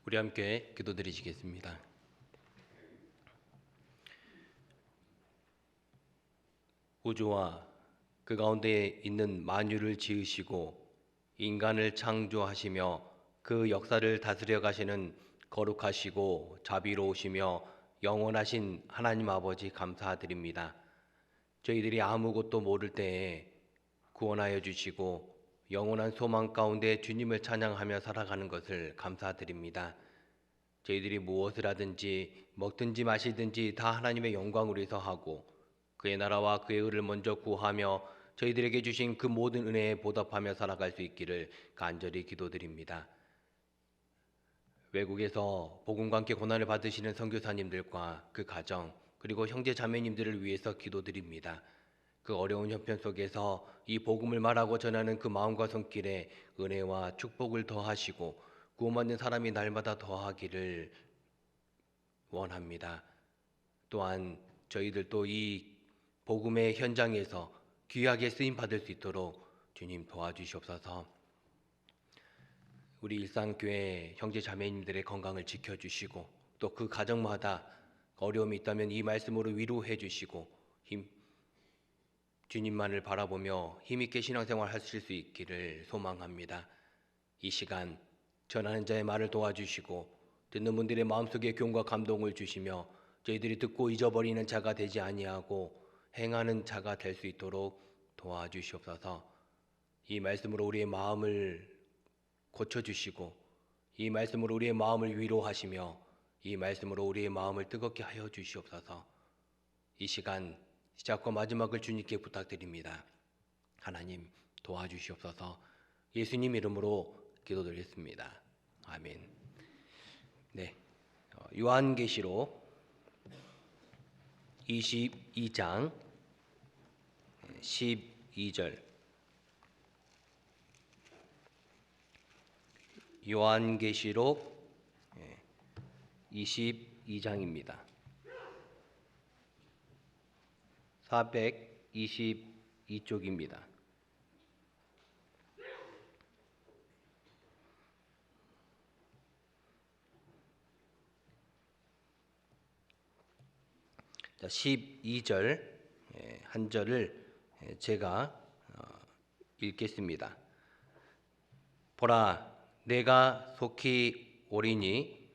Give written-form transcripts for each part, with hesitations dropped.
우리 함께 기도드리시겠습니다. 우주와 그 가운데 있는 만유를 지으시고 인간을 창조하시며 그 역사를 다스려 가시는 거룩하시고 자비로우시며 영원하신 하나님 아버지 감사드립니다. 저희들이 아무것도 모를 때에 구원하여 주시고 영원한 소망 가운데 주님을 찬양하며 살아가는 것을 감사드립니다. 저희들이 무엇을 하든지 먹든지 마시든지 다 하나님의 영광을 위해서 하고 그의 나라와 그의 의를 먼저 구하며 저희들에게 주신 그 모든 은혜에 보답하며 살아갈 수 있기를 간절히 기도드립니다. 외국에서 복음과 함께 고난을 받으시는 선교사님들과 그 가정 그리고 형제 자매님들을 위해서 기도드립니다. 그 어려운 형편 속에서 이 복음을 말하고 전하는 그 마음과 손길에 은혜와 축복을 더하시고 구원받는 사람이 날마다 더하기를 원합니다. 또한 저희들도 이 복음의 현장에서 귀하게 쓰임 받을 수 있도록 주님 도와주시옵소서. 우리 일상교회 형제 자매님들의 건강을 지켜주시고 또 그 가정마다 어려움이 있다면 이 말씀으로 위로해 주시고 주님만을 바라보며 힘있게 신앙생활 하실 수 있기를 소망합니다. 이 시간 전하는 자의 말을 도와주시고 듣는 분들의 마음속에 교훈과 감동을 주시며 저희들이 듣고 잊어버리는 자가 되지 아니하고 행하는 자가 될 수 있도록 도와주시옵소서. 이 말씀으로 우리의 마음을 고쳐주시고 이 말씀으로 우리의 마음을 위로하시며 이 말씀으로 우리의 마음을 뜨겁게 하여 주시옵소서. 이 시간 시작과 마지막을 주님께 부탁드립니다. 하나님 도와주시옵소서. 예수님 이름으로 기도드렸습니다. 아멘. 네, 요한계시록 22장 12절. 요한계시록 22장입니다. 422쪽입니다. 자, 12절 한 절을 제가 읽겠습니다. 보라, 내가 속히 오리니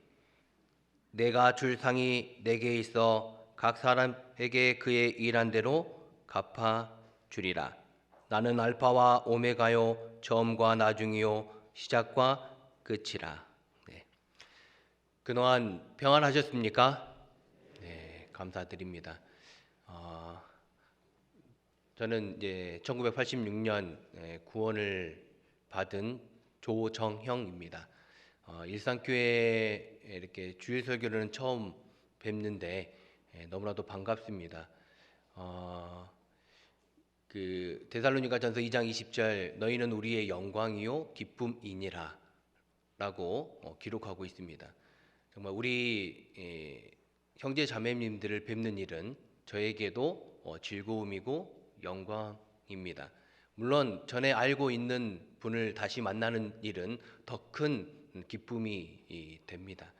내가 줄 상이 내게 있어 각 사람에게 그의 일한 대로 갚아 주리라. 나는 알파와 오메가요 처음과 나중이요 시작과 끝이라. 네. 그동안 평안하셨습니까? 네, 감사드립니다. 저는 이제 1986년 구원을 받은 조정형입니다. 일산교회에 이렇게 주일 설교는 처음 뵙는데 너무나도 반갑습니다. 그 데살로니가전서 2장 20절 너희는 우리의 영광이요 기쁨이니라 라고 기록하고 있습니다. 정말 우리 형제 자매님들을 뵙는 일은 저에게도 즐거움이고 영광입니다. 물론 전에 알고 있는 분을 다시 만나는 일은 더 큰 기쁨이 됩니다.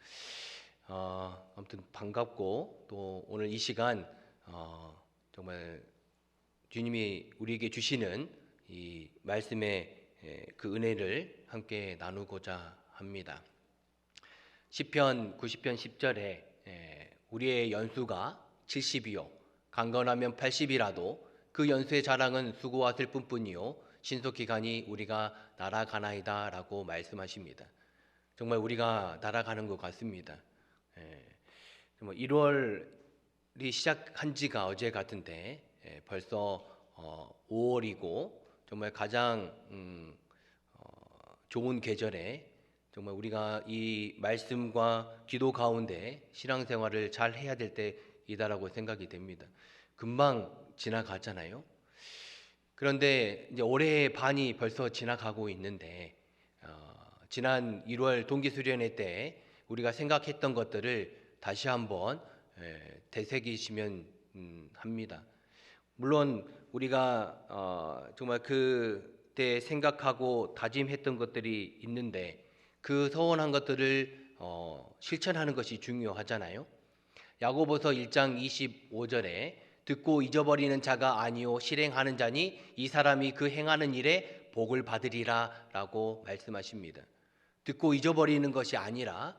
아무튼 반갑고 또 오늘 이 시간 정말 주님이 우리에게 주시는 이 말씀의 그 은혜를 함께 나누고자 합니다. 시편 90편 10절에 우리의 연수가 70이요 강건하면 80이라도 그 연수의 자랑은 수고와 슬픔뿐이요 신속히 가니 우리가 날아가나이다 라고 말씀하십니다. 정말 우리가 날아가는 것 같습니다. 정말 1월이 시작한 지가 어제 같은데 벌써 5월이고 정말 가장 좋은 계절에 정말 우리가 이 말씀과 기도 가운데 신앙생활을 잘 해야 될 때이다라고 생각이 됩니다. 금방 지나가잖아요. 그런데 이제 올해의 반이 벌써 지나가고 있는데 지난 1월 동기수련회 때 우리가 생각했던 것들을 다시 한번 되새기시면 합니다. 물론 우리가 정말 그때 생각하고 다짐했던 것들이 있는데 그 서원한 것들을 실천하는 것이 중요하잖아요. 야고보서 1장 25절에 듣고 잊어버리는 자가 아니요 실행하는 자니 이 사람이 그 행하는 일에 복을 받으리라 라고 말씀하십니다. 듣고 잊어버리는 것이 아니라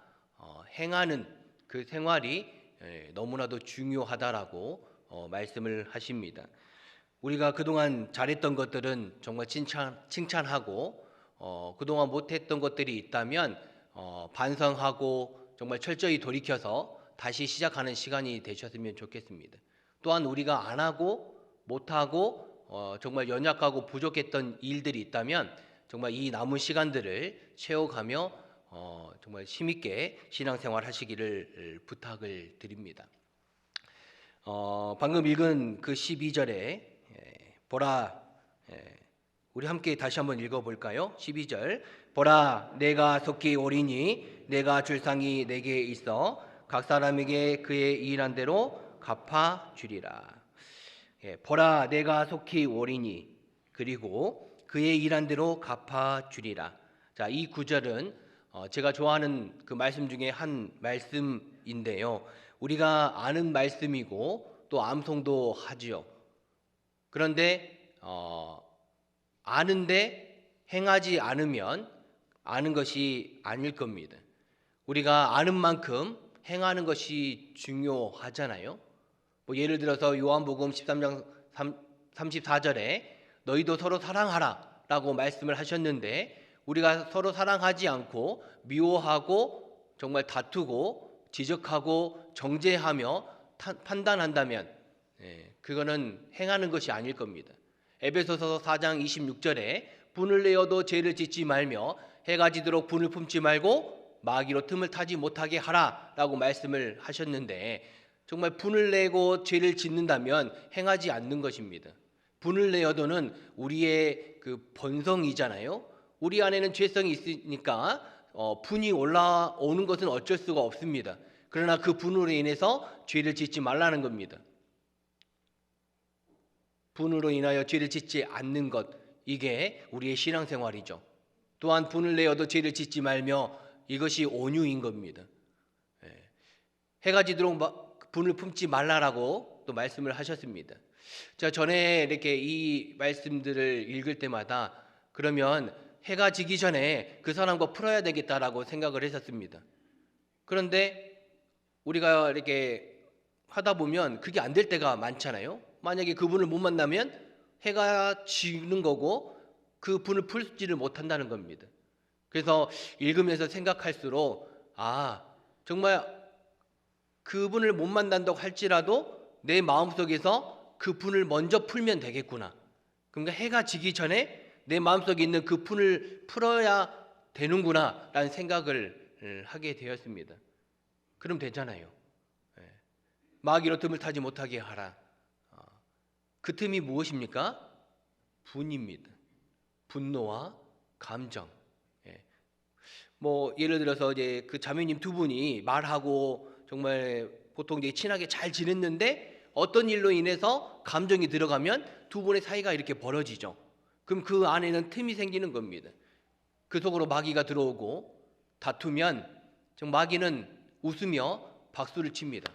행하는 그 생활이 너무나도 중요하다라고 말씀을 하십니다. 우리가 그동안 잘했던 것들은 정말 칭찬하고 그동안 못했던 것들이 있다면 반성하고 정말 철저히 돌이켜서 다시 시작하는 시간이 되셨으면 좋겠습니다. 또한 우리가 안 하고 못하고 정말 연약하고 부족했던 일들이 있다면 정말 이 남은 시간들을 채워가며 정말 힘있게 신앙생활 하시기를 부탁을 드립니다. 방금 읽은 그 12절에 보라, 우리 함께 다시 한번 읽어볼까요? 12절 보라 내가 속히 오리니 내가 줄 상이 내게 있어 각 사람에게 그의 일한 대로 갚아주리라. 보라 내가 속히 오리니 그리고 그의 일한 대로 갚아주리라. 자, 이 구절은 제가 좋아하는 그 말씀 중에 한 말씀인데요. 우리가 아는 말씀이고 또 암송도 하지요. 그런데 아는데 행하지 않으면 아는 것이 아닐 겁니다. 우리가 아는 만큼 행하는 것이 중요하잖아요. 예를 들어서 요한복음 13장 34절에 너희도 서로 사랑하라 라고 말씀을 하셨는데 우리가 서로 사랑하지 않고 미워하고 정말 다투고 지적하고 정죄하며 판단한다면 그거는 행하는 것이 아닐 겁니다. 에베소서 4장 26절에 분을 내어도 죄를 짓지 말며 해가 지도록 분을 품지 말고 마귀로 틈을 타지 못하게 하라 라고 말씀을 하셨는데 정말 분을 내고 죄를 짓는다면 행하지 않는 것입니다. 분을 내어도는 우리의 그 본성이잖아요. 우리 안에는 죄성이 있으니까 분이 올라오는 것은 어쩔 수가 없습니다. 그러나 그 분으로 인해서 죄를 짓지 말라는 겁니다. 분으로 인하여 죄를 짓지 않는 것, 이게 우리의 신앙생활이죠. 또한 분을 내어도 죄를 짓지 말며 이것이 온유인 겁니다. 해가 지도록 분을 품지 말라라고 또 말씀을 하셨습니다. 자, 전에 이렇게 이 말씀들을 읽을 때마다 그러면 해가 지기 전에 그 사람과 풀어야 되겠다라고 생각을 했었습니다. 그런데 우리가 이렇게 하다 보면 그게 안 될 때가 많잖아요. 만약에 그분을 못 만나면 해가 지는 거고 그 분을 풀지를 못한다는 겁니다. 그래서 읽으면서 생각할수록 정말 그분을 못 만난다고 할지라도 내 마음속에서 그 분을 먼저 풀면 되겠구나. 그러니까 해가 지기 전에 내 마음속에 있는 그 분을 풀어야 되는구나 라는 생각을 하게 되었습니다. 그럼 되잖아요. 마귀로 틈을 타지 못하게 하라. 그 틈이 무엇입니까? 분입니다. 분노와 감정. 예를 들어서 이제 그 자매님 두 분이 말하고 정말 보통 이제 친하게 잘 지냈는데 어떤 일로 인해서 감정이 들어가면 두 분의 사이가 이렇게 벌어지죠. 그럼 그 안에는 틈이 생기는 겁니다. 그 속으로 마귀가 들어오고 다투면 마귀는 웃으며 박수를 칩니다.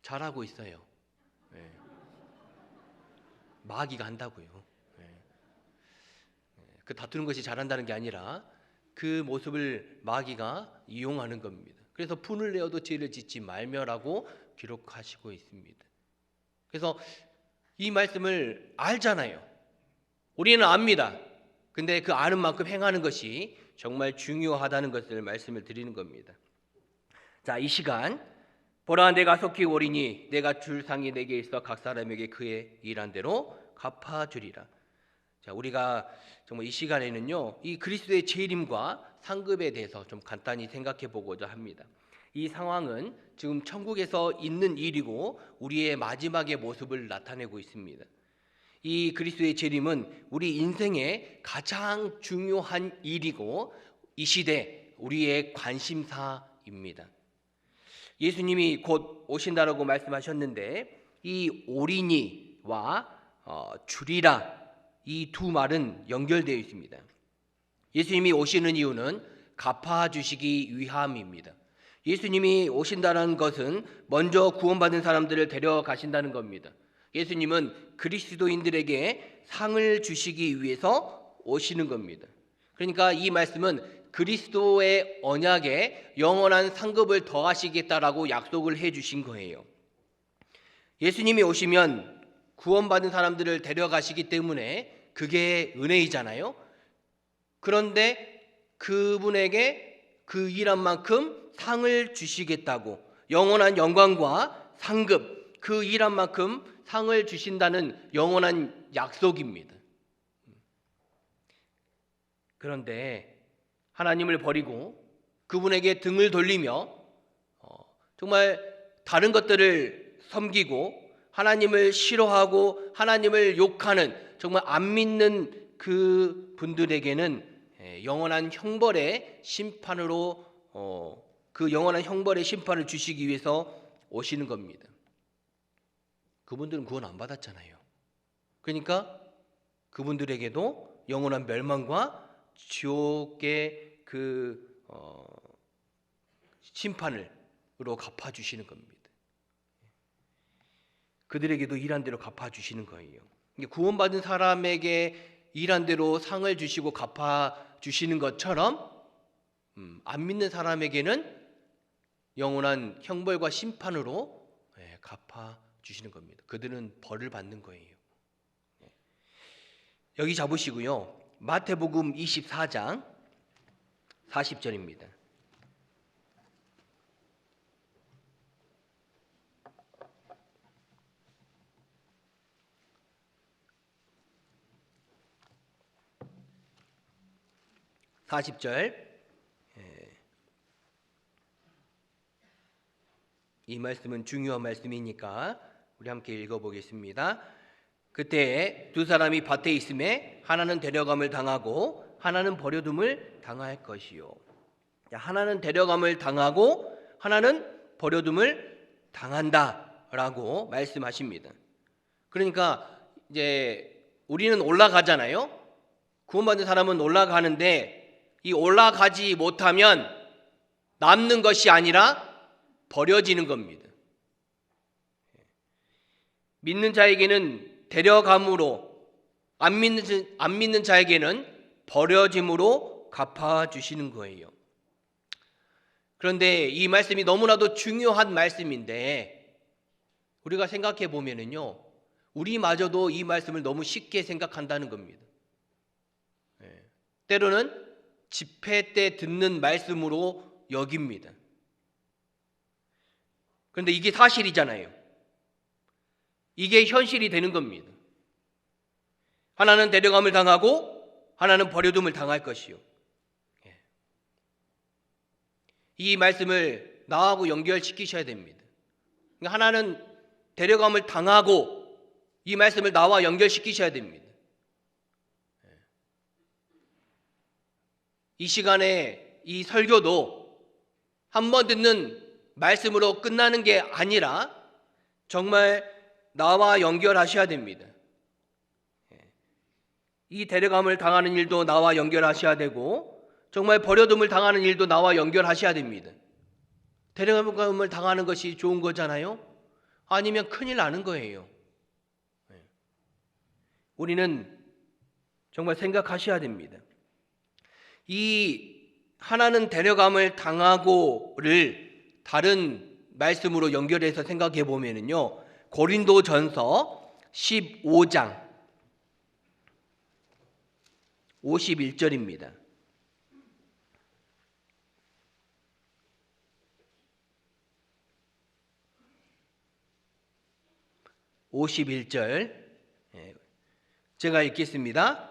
잘하고 있어요. 마귀가 한다고요. 그 다투는 것이 잘한다는 게 아니라 그 모습을 마귀가 이용하는 겁니다. 그래서 분을 내어도 죄를 짓지 말며라고 기록하시고 있습니다. 그래서 이 말씀을 알잖아요. 우리는 압니다. 근데 그 아는 만큼 행하는 것이 정말 중요하다는 것을 말씀을 드리는 겁니다. 자, 이 시간 보라 내가 속히 오리니 내가 줄 상이 내게 있어 각 사람에게 그의 일한 대로 갚아주리라. 자, 우리가 정말 이 시간에는요, 이 그리스도의 재림과 상급에 대해서 좀 간단히 생각해 보고자 합니다. 이 상황은 지금 천국에서 있는 일이고 우리의 마지막의 모습을 나타내고 있습니다. 이 그리스도의 재림은 우리 인생의 가장 중요한 일이고 이 시대 우리의 관심사입니다. 예수님이 곧 오신다라고 말씀하셨는데 이 오리니와 주리라 이 두 말은 연결되어 있습니다. 예수님이 오시는 이유는 갚아주시기 위함입니다. 예수님이 오신다는 것은 먼저 구원받은 사람들을 데려가신다는 겁니다. 예수님은 그리스도인들에게 상을 주시기 위해서 오시는 겁니다. 그러니까 이 말씀은 그리스도의 언약에 영원한 상급을 더하시겠다라고 약속을 해주신 거예요. 예수님이 오시면 구원받은 사람들을 데려가시기 때문에 그게 은혜이잖아요. 그런데 그분에게 그 일한 만큼 상을 주시겠다고, 영원한 영광과 상급, 그 일한 만큼 상을 주신다는 영원한 약속입니다. 그런데 하나님을 버리고 그분에게 등을 돌리며 정말 다른 것들을 섬기고 하나님을 싫어하고 하나님을 욕하는, 정말 안 믿는 그 분들에게는 영원한 형벌의 심판으로 그 영원한 형벌의 심판을 주시기 위해서 오시는 겁니다. 그분들은 구원 안 받았잖아요. 그러니까 그분들에게도 영원한 멸망과 지옥의 그 심판으로 갚아주시는 겁니다. 그들에게도 일한 대로 갚아주시는 거예요. 구원받은 사람에게 일한 대로 상을 주시고 갚아주시는 것처럼 안 믿는 사람에게는 영원한 형벌과 심판으로 갚아주시는 겁니다. 그들은 벌을 받는 거예요. 여기 잡으시고요. 마태복음 24장 40절입니다. 이 말씀은 중요한 말씀이니까 우리 함께 읽어보겠습니다. 그때 두 사람이 밭에 있음에 하나는 데려감을 당하고 하나는 버려둠을 당할 것이요. 하나는 데려감을 당하고 하나는 버려둠을 당한다라고 말씀하십니다. 그러니까 이제 우리는 올라가잖아요. 구원받은 사람은 올라가는데 이 올라가지 못하면 남는 것이 아니라 버려지는 겁니다. 믿는 자에게는 데려감으로, 안 믿는 자에게는 버려짐으로 갚아주시는 거예요. 그런데 이 말씀이 너무나도 중요한 말씀인데 우리가 생각해 보면은요, 우리마저도 이 말씀을 너무 쉽게 생각한다는 겁니다. 때로는 집회 때 듣는 말씀으로 여깁니다. 그런데 이게 사실이잖아요. 이게 현실이 되는 겁니다. 하나는 데려감을 당하고 하나는 버려둠을 당할 것이요. 이 말씀을 나하고 연결시키셔야 됩니다. 하나는 데려감을 당하고 이 말씀을 나와 연결시키셔야 됩니다. 이 시간에 이 설교도 한 번 듣는 말씀으로 끝나는 게 아니라 정말 나와 연결하셔야 됩니다. 이 데려감을 당하는 일도 나와 연결하셔야 되고 정말 버려둠을 당하는 일도 나와 연결하셔야 됩니다. 데려감을 당하는 것이 좋은 거잖아요? 아니면 큰일 나는 거예요. 우리는 정말 생각하셔야 됩니다. 이 하나는 데려감을 당하고를 다른 말씀으로 연결해서 생각해 보면은요, 고린도전서 15장 51절입니다. 제가 읽겠습니다.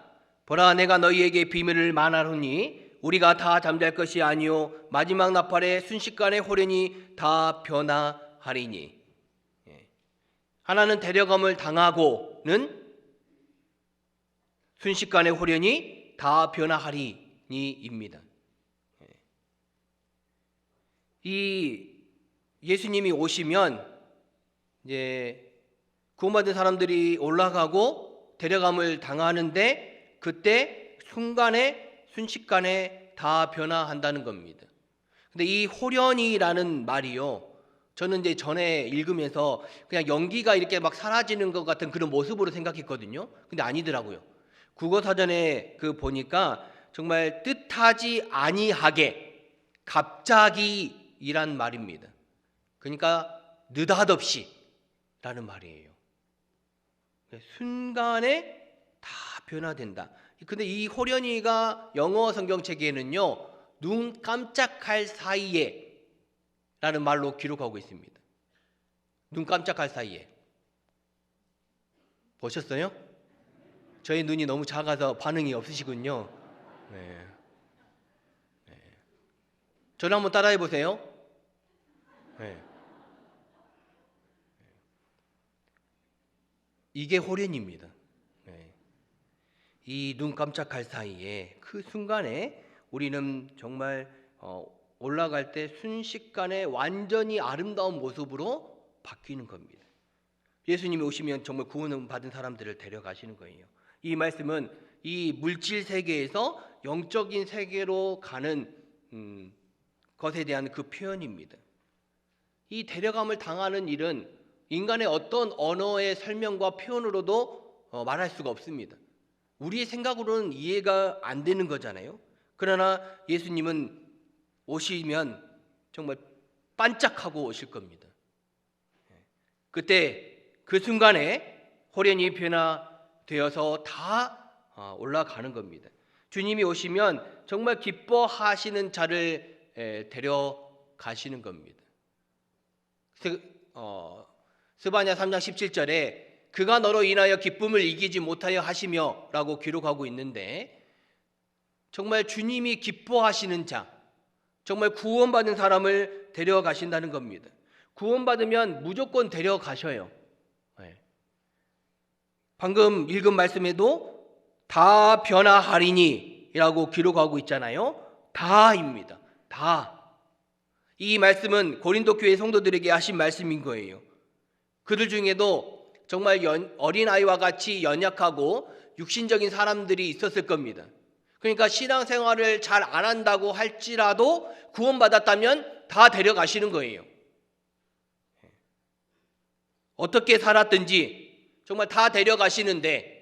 보라, 내가 너희에게 비밀을 말하노니 우리가 다 잠잘 것이 아니요 마지막 나팔에 순식간에 호련히 다 변화하리니. 하나는 데려감을 당하고는 순식간에 호련히 다 변화하리니입니다. 이 예수님이 오시면 이제 구원받은 사람들이 올라가고 데려감을 당하는데 그때 순식간에 다 변화한다는 겁니다. 근데 이 호련이라는 말이요, 저는 이제 전에 읽으면서 그냥 연기가 이렇게 막 사라지는 것 같은 그런 모습으로 생각했거든요. 근데 아니더라고요. 국어사전에 보니까 정말 뜻하지 아니하게 갑자기이란 말입니다. 그러니까 느닷없이 라는 말이에요. 순간에 다 변화된다. 근데 이 호련이가 영어 성경책에는요, 눈 깜짝할 사이에 라는 말로 기록하고 있습니다. 눈 깜짝할 사이에. 보셨어요? 저희 눈이 너무 작아서 반응이 없으시군요. 네. 저를 한번 따라해 보세요. 네. 이게 호련입니다. 네. 이 눈 깜짝할 사이에 그 순간에 우리는 정말 올라갈 때 순식간에 완전히 아름다운 모습으로 바뀌는 겁니다. 예수님이 오시면 정말 구원 받은 사람들을 데려가시는 거예요. 이 말씀은 이 물질 세계에서 영적인 세계로 가는 것에 대한 그 표현입니다. 이 데려감을 당하는 일은 인간의 어떤 언어의 설명과 표현으로도 말할 수가 없습니다. 우리의 생각으로는 이해가 안 되는 거잖아요. 그러나 예수님은 오시면 정말 반짝하고 오실 겁니다. 그때 그 순간에 호련히 변화되어서 다 올라가는 겁니다. 주님이 오시면 정말 기뻐하시는 자를 데려가시는 겁니다. 스바냐 3장 17절에 그가 너로 인하여 기쁨을 이기지 못하여 하시며 라고 기록하고 있는데, 정말 주님이 기뻐하시는 자, 정말 구원받은 사람을 데려가신다는 겁니다. 구원받으면 무조건 데려가셔요. 방금 읽은 말씀에도 다 변화하리니 라고 기록하고 있잖아요. 다입니다. 다. 이 말씀은 고린도 교회 성도들에게 하신 말씀인 거예요. 그들 중에도 정말 어린아이와 같이 연약하고 육신적인 사람들이 있었을 겁니다. 그러니까 신앙생활을 잘 안 한다고 할지라도 구원받았다면 다 데려가시는 거예요. 어떻게 살았든지 정말 다 데려가시는데,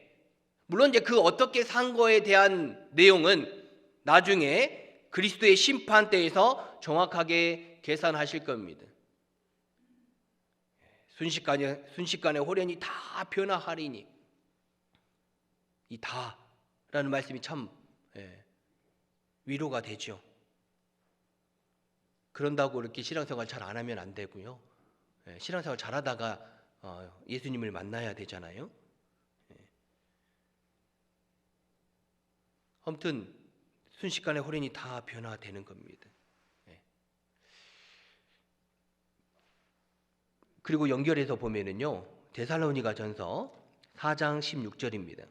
물론 이제 그 어떻게 산 거에 대한 내용은 나중에 그리스도의 심판대에서 정확하게 계산하실 겁니다. 순식간에 호련히 다 변화하리니, 이 다라는 말씀이 참 위로가 되죠. 그런다고 이렇게 신앙생활 잘 안 하면 안 되고요. 신앙생활 잘하다가 예수님을 만나야 되잖아요. 아무튼 순식간에 호련히 다 변화되는 겁니다. 그리고 연결해서 보면은요, 데살로니가전서 4장 16절입니다.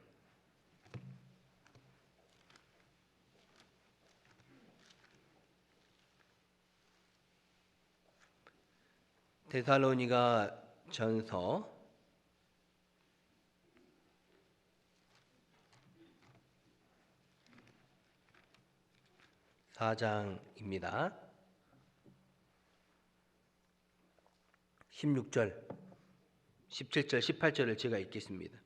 데살로니가전서 4장입니다. 16절, 17절, 18절을 제가 읽겠습니다.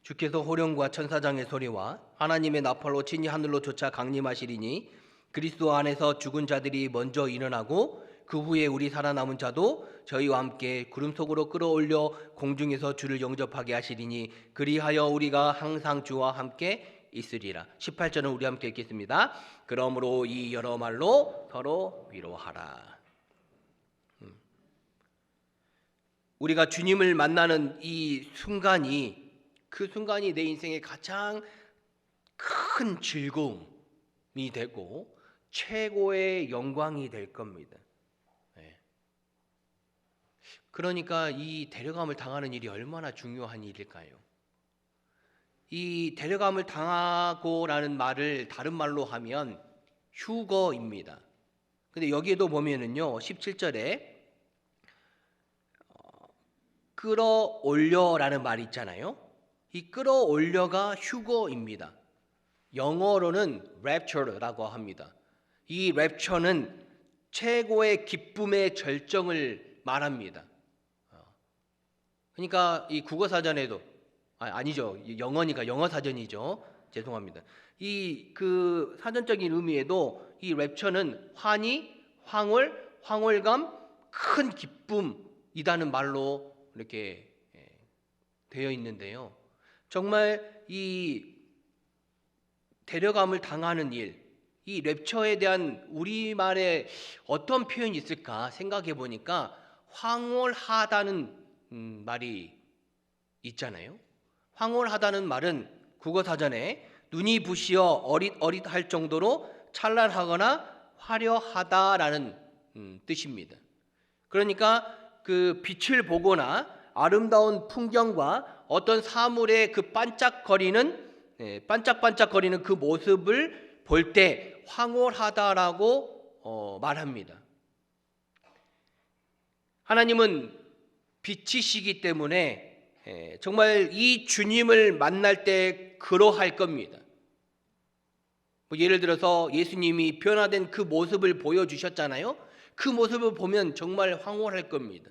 주께서 호령과 천사장의 소리와 하나님의 나팔로 친히 하늘로 쫓아 강림하시리니 그리스도 안에서 죽은 자들이 먼저 일어나고 그 후에 우리 살아남은 자도 저희와 함께 구름 속으로 끌어올려 공중에서 주를 영접하게 하시리니 그리하여 우리가 항상 주와 함께 있으리라. 18절은 우리 함께 읽겠습니다. 그러므로 이 여러 말로 서로 위로하라. 우리가 주님을 만나는 이 순간이, 그 순간이 내 인생의 가장 큰 즐거움이 되고 최고의 영광이 될 겁니다. 그러니까 이 데려감을 당하는 일이 얼마나 중요한 일일까요? 이 데려감을 당하고라는 말을 다른 말로 하면 휴거입니다. 근데 여기에도 보면은요, 17절에 끌어올려라는 말이 있잖아요. 이 끌어올려가 휴거입니다. 영어로는 rapture라고 합니다. 이 랩처는 최고의 기쁨의 절정을 말합니다. 그러니까 이 국어 사전에도 아니죠. 영어니까 영어 사전이죠. 죄송합니다. 이 그 사전적인 의미에도 이 랩처는 환희, 황홀, 황홀감, 큰 기쁨이라는 말로 이렇게 되어 있는데요. 정말 이 데려감을 당하는 일, 이 랩처에 대한 우리말에 어떤 표현이 있을까 생각해 보니까 황홀하다는 말이 있잖아요. 황홀하다는 말은 국어사전에 눈이 부시어 어릿어릿할 정도로 찬란하거나 화려하다라는 뜻입니다. 그러니까 그 빛을 보거나 아름다운 풍경과 어떤 사물의 그 반짝반짝거리는 그 모습을 볼 때 황홀하다라고 말합니다. 하나님은 빛이시기 때문에 정말 이 주님을 만날 때 그러할 겁니다. 예를 들어서 예수님이 변화된 그 모습을 보여주셨잖아요. 그 모습을 보면 정말 황홀할 겁니다.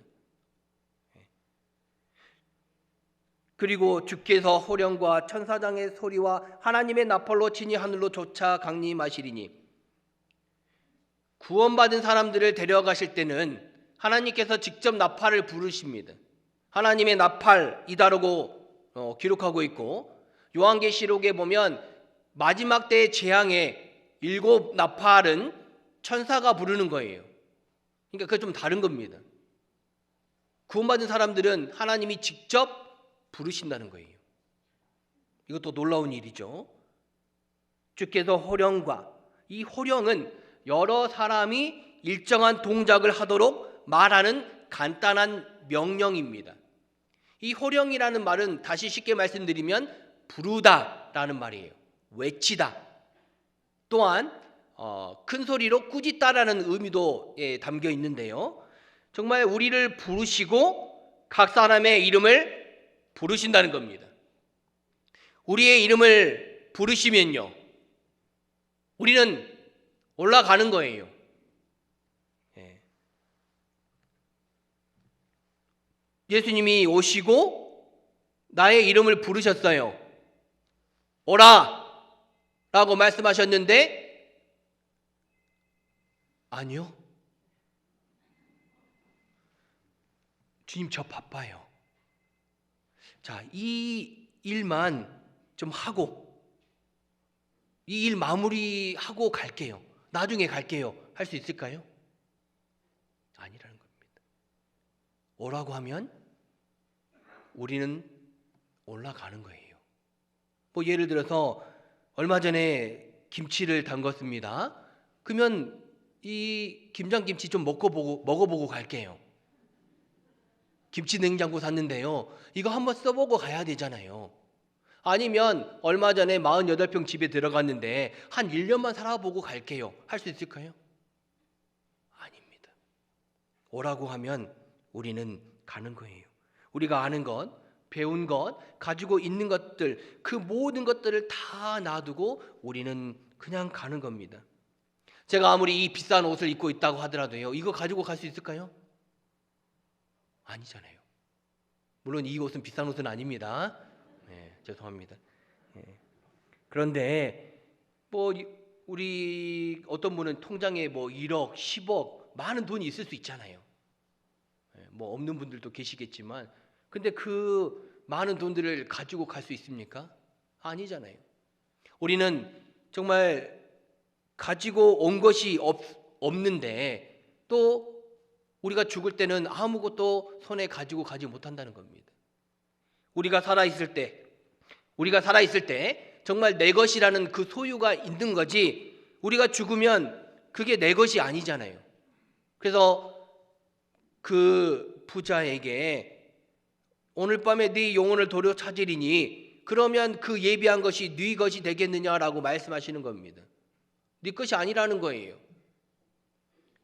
그리고 주께서 호령과 천사장의 소리와 하나님의 나팔로 친히 하늘로 쫓아 강림하시리니, 구원받은 사람들을 데려가실 때는 하나님께서 직접 나팔을 부르십니다. 하나님의 나팔이다라고 기록하고 있고, 요한계시록에 보면 마지막 때의 재앙의 7 나팔은 천사가 부르는 거예요. 그러니까 그게 좀 다른 겁니다. 구원받은 사람들은 하나님이 직접 부르신다는 거예요. 이것도 놀라운 일이죠. 주께서 호령과, 이 호령은 여러 사람이 일정한 동작을 하도록 말하는 간단한 명령입니다. 이 호령이라는 말은 다시 쉽게 말씀드리면 부르다라는 말이에요. 외치다. 또한 큰 소리로 꾸짖다라는 의미도 담겨 있는데요. 정말 우리를 부르시고 각 사람의 이름을 부르신다는 겁니다. 우리의 이름을 부르시면요, 우리는 올라가는 거예요. 예수님이 오시고 나의 이름을 부르셨어요. 오라! 라고 말씀하셨는데, 아니요. 주님, 저 바빠요. 자, 이 일만 좀 하고, 이 일 마무리하고 갈게요. 나중에 갈게요. 할 수 있을까요? 아니라는 겁니다. 오라고 하면 우리는 올라가는 거예요. 예를 들어서 얼마 전에 김치를 담궜습니다. 그러면 이 김장김치 좀 먹어보고 갈게요. 김치 냉장고 샀는데요, 이거 한번 써보고 가야 되잖아요. 아니면 얼마 전에 48평 집에 들어갔는데 한 1년만 살아보고 갈게요. 할 수 있을까요? 아닙니다. 오라고 하면 우리는 가는 거예요. 우리가 아는 것, 배운 것, 가지고 있는 것들, 그 모든 것들을 다 놔두고 우리는 그냥 가는 겁니다. 제가 아무리 이 비싼 옷을 입고 있다고 하더라도요, 이거 가지고 갈 수 있을까요? 아니잖아요. 물론 이 옷은 비싼 옷은 아닙니다. 죄송합니다. 그런데 우리 어떤 분은 통장에 1억, 10억 많은 돈이 있을 수 있잖아요. 없는 분들도 계시겠지만, 근데 그 많은 돈들을 가지고 갈 수 있습니까? 아니잖아요. 우리는 정말 가지고 온 것이 없는데 또 우리가 죽을 때는 아무것도 손에 가지고 가지 못한다는 겁니다. 우리가 살아있을 때 정말 내 것이라는 그 소유가 있는 거지, 우리가 죽으면 그게 내 것이 아니잖아요. 그래서 그 부자에게 오늘 밤에 네 영혼을 도로 찾으리니 그러면 그 예비한 것이 네 것이 되겠느냐라고 말씀하시는 겁니다. 네 것이 아니라는 거예요.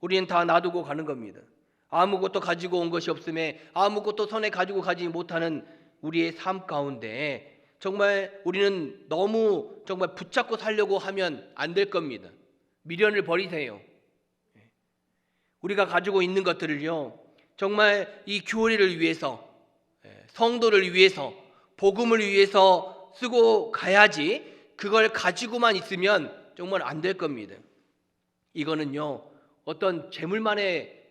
우리는 다 놔두고 가는 겁니다. 아무것도 가지고 온 것이 없음에 아무것도 손에 가지고 가지 못하는 우리의 삶 가운데 정말 우리는 너무 정말 붙잡고 살려고 하면 안 될 겁니다. 미련을 버리세요. 우리가 가지고 있는 것들을요, 정말 이 교회를 위해서, 성도를 위해서, 복음을 위해서 쓰고 가야지, 그걸 가지고만 있으면 정말 안 될 겁니다. 이거는요, 어떤 재물만의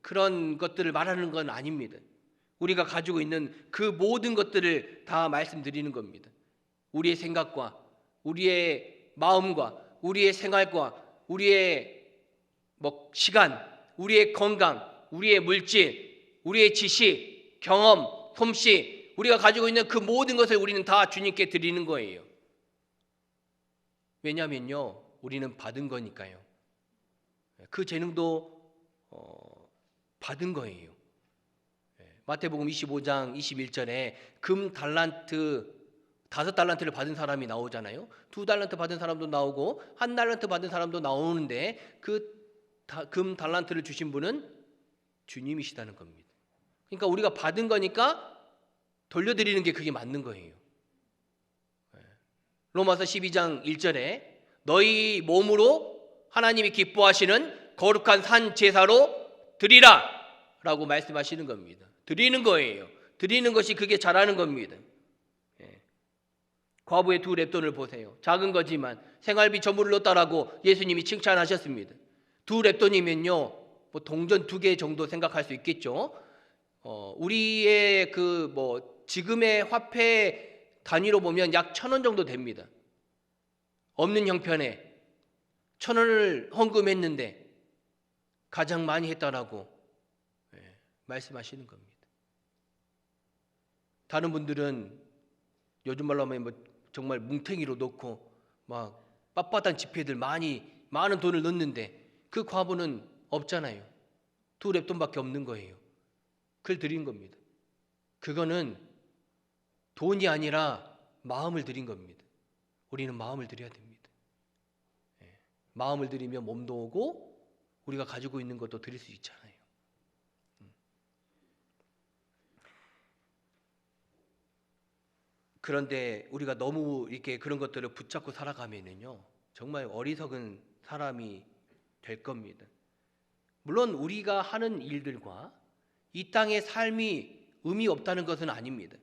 그런 것들을 말하는 건 아닙니다. 우리가 가지고 있는 그 모든 것들을 다 말씀드리는 겁니다. 우리의 생각과 우리의 마음과 우리의 생활과 우리의 시간, 우리의 건강, 우리의 물질, 우리의 지식, 경험, 솜씨, 우리가 가지고 있는 그 모든 것을 우리는 다 주님께 드리는 거예요. 왜냐하면요, 우리는 받은 거니까요. 그 재능도 받은 거예요. 마태복음 25장 21절에 금 달란트 5달란트를 받은 사람이 나오잖아요. 2달란트 받은 사람도 나오고 1달란트 받은 사람도 나오는데 그 금 달란트를 주신 분은 주님이시다는 겁니다. 그러니까 우리가 받은 거니까 돌려드리는 게 그게 맞는 거예요. 로마서 12장 1절에 너희 몸으로 하나님이 기뻐하시는 거룩한 산 제사로 드리라 라고 말씀하시는 겁니다. 드리는 거예요. 드리는 것이 그게 잘하는 겁니다. 과부의 2렙돈을 보세요. 작은 거지만 생활비 전부를 넣었다라고 예수님이 칭찬하셨습니다. 2렙돈이면요, 동전 2개 정도 생각할 수 있겠죠. 우리의 지금의 화폐 단위로 보면 약 1,000원 정도 됩니다. 없는 형편에 1,000원을 헌금했는데 가장 많이 했다라고 말씀하시는 겁니다. 다른 분들은 요즘 말로 하면 정말 뭉탱이로 놓고 막 빳빳한 지폐들 많은 돈을 넣는데 그 과부는 없잖아요. 2렙돈밖에 없는 거예요. 그걸 드린 겁니다. 그거는 돈이 아니라 마음을 드린 겁니다. 우리는 마음을 드려야 됩니다. 마음을 드리면 몸도 오고 우리가 가지고 있는 것도 드릴 수 있잖아요. 그런데 우리가 너무 이렇게 그런 것들을 붙잡고 살아가면은요, 정말 어리석은 사람이 될 겁니다. 물론 우리가 하는 일들과 이 땅의 삶이 의미 없다는 것은 아닙니다.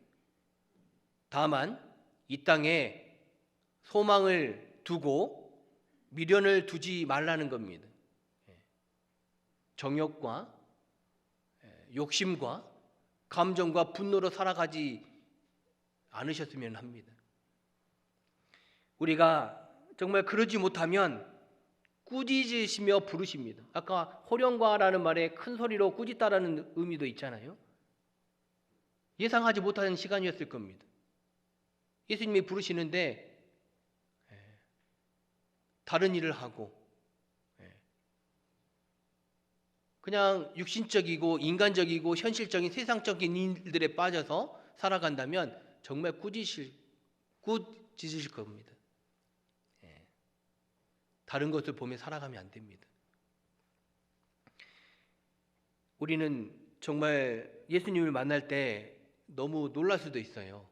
다만 이 땅에 소망을 두고 미련을 두지 말라는 겁니다. 정욕과 욕심과 감정과 분노로 살아가지 않으셨으면 합니다. 우리가 정말 그러지 못하면 꾸짖으시며 부르십니다. 아까 호령과라는 말에 큰 소리로 꾸짖다라는 의미도 있잖아요. 예상하지 못하는 시간이었을 겁니다. 예수님이 부르시는데 다른 일을 하고 그냥 육신적이고 인간적이고 현실적인 세상적인 일들에 빠져서 살아간다면 정말 꾸짖으실 겁니다. 다른 것을 보며 살아가면 안 됩니다. 우리는 정말 예수님을 만날 때 너무 놀랄 수도 있어요.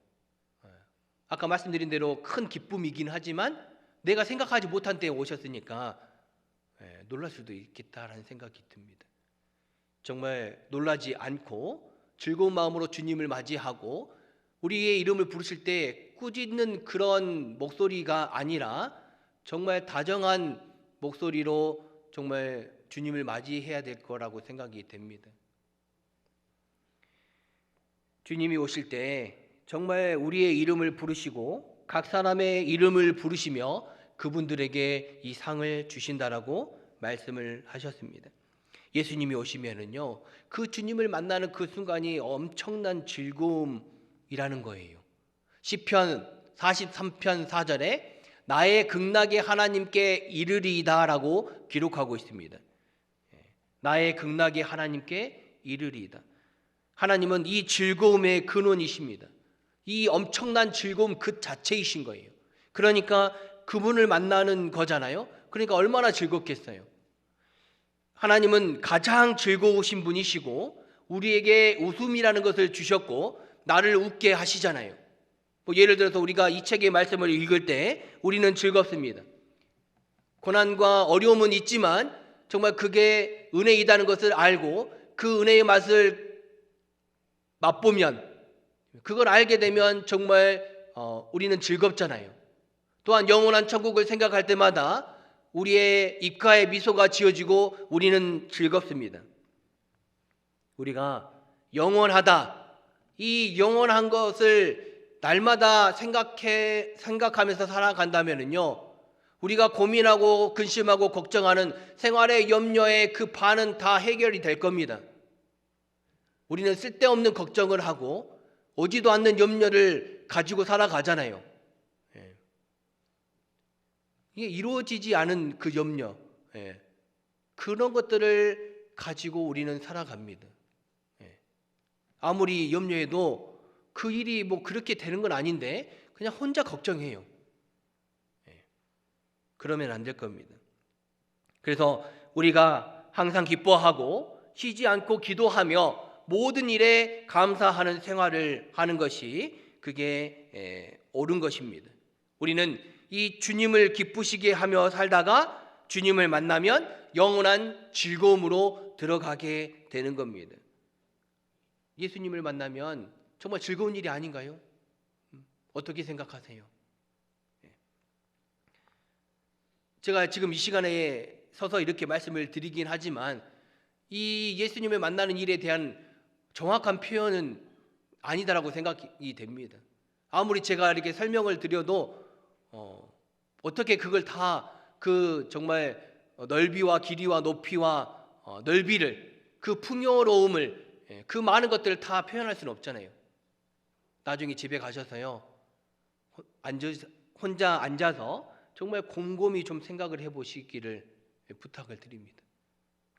아까 말씀드린 대로 큰 기쁨이긴 하지만 내가 생각하지 못한 때에 오셨으니까 놀랄 수도 있겠다라는 생각이 듭니다. 정말 놀라지 않고 즐거운 마음으로 주님을 맞이하고 우리의 이름을 부르실 때 꾸짖는 그런 목소리가 아니라 정말 다정한 목소리로 정말 주님을 맞이해야 될 거라고 생각이 됩니다. 주님이 오실 때 정말 우리의 이름을 부르시고 각 사람의 이름을 부르시며 그분들에게 이 상을 주신다라고 말씀을 하셨습니다. 예수님이 오시면은요, 그 주님을 만나는 그 순간이 엄청난 즐거움이라는 거예요. 시편 43편 4절에 나의 극락의 하나님께 이르리이다라고 기록하고 있습니다. 나의 극락의 하나님께 이르리이다. 하나님은 이 즐거움의 근원이십니다. 이 엄청난 즐거움 그 자체이신 거예요. 그러니까 그분을 만나는 거잖아요. 그러니까 얼마나 즐겁겠어요. 하나님은 가장 즐거우신 분이시고 우리에게 웃음이라는 것을 주셨고 나를 웃게 하시잖아요. 예를 들어서 우리가 이 책의 말씀을 읽을 때 우리는 즐겁습니다. 고난과 어려움은 있지만 정말 그게 은혜이다는 것을 알고 그 은혜의 맛을 맛보면, 그걸 알게 되면 정말 우리는 즐겁잖아요. 또한 영원한 천국을 생각할 때마다 우리의 입가에 미소가 지어지고 우리는 즐겁습니다. 우리가 영원하다, 이 영원한 것을 날마다 생각하면서 살아간다면요, 우리가 고민하고 근심하고 걱정하는 생활의 염려의 그 반은 다 해결이 될 겁니다. 우리는 쓸데없는 걱정을 하고 오지도 않는 염려를 가지고 살아가잖아요. 이게 이루어지지 않은 그 염려, 그런 것들을 가지고 우리는 살아갑니다. 아무리 염려해도 그 일이 뭐 그렇게 되는 건 아닌데 그냥 혼자 걱정해요. 그러면 안 될 겁니다. 그래서 우리가 항상 기뻐하고 쉬지 않고 기도하며 모든 일에 감사하는 생활을 하는 것이 그게 옳은 것입니다. 우리는 이 주님을 기쁘시게 하며 살다가 주님을 만나면 영원한 즐거움으로 들어가게 되는 겁니다. 예수님을 만나면 정말 즐거운 일이 아닌가요? 어떻게 생각하세요? 제가 지금 이 시간에 서서 이렇게 말씀을 드리긴 하지만 이 예수님을 만나는 일에 대한 정확한 표현은 아니다라고 생각이 됩니다. 아무리 제가 이렇게 설명을 드려도 어떻게 그걸 다 그 정말 넓이와 길이와 높이와 넓이를, 그 풍요로움을, 그 많은 것들을 다 표현할 수는 없잖아요. 나중에 집에 가셔서요, 혼자 앉아서 정말 곰곰이 좀 생각을 해보시기를 부탁을 드립니다.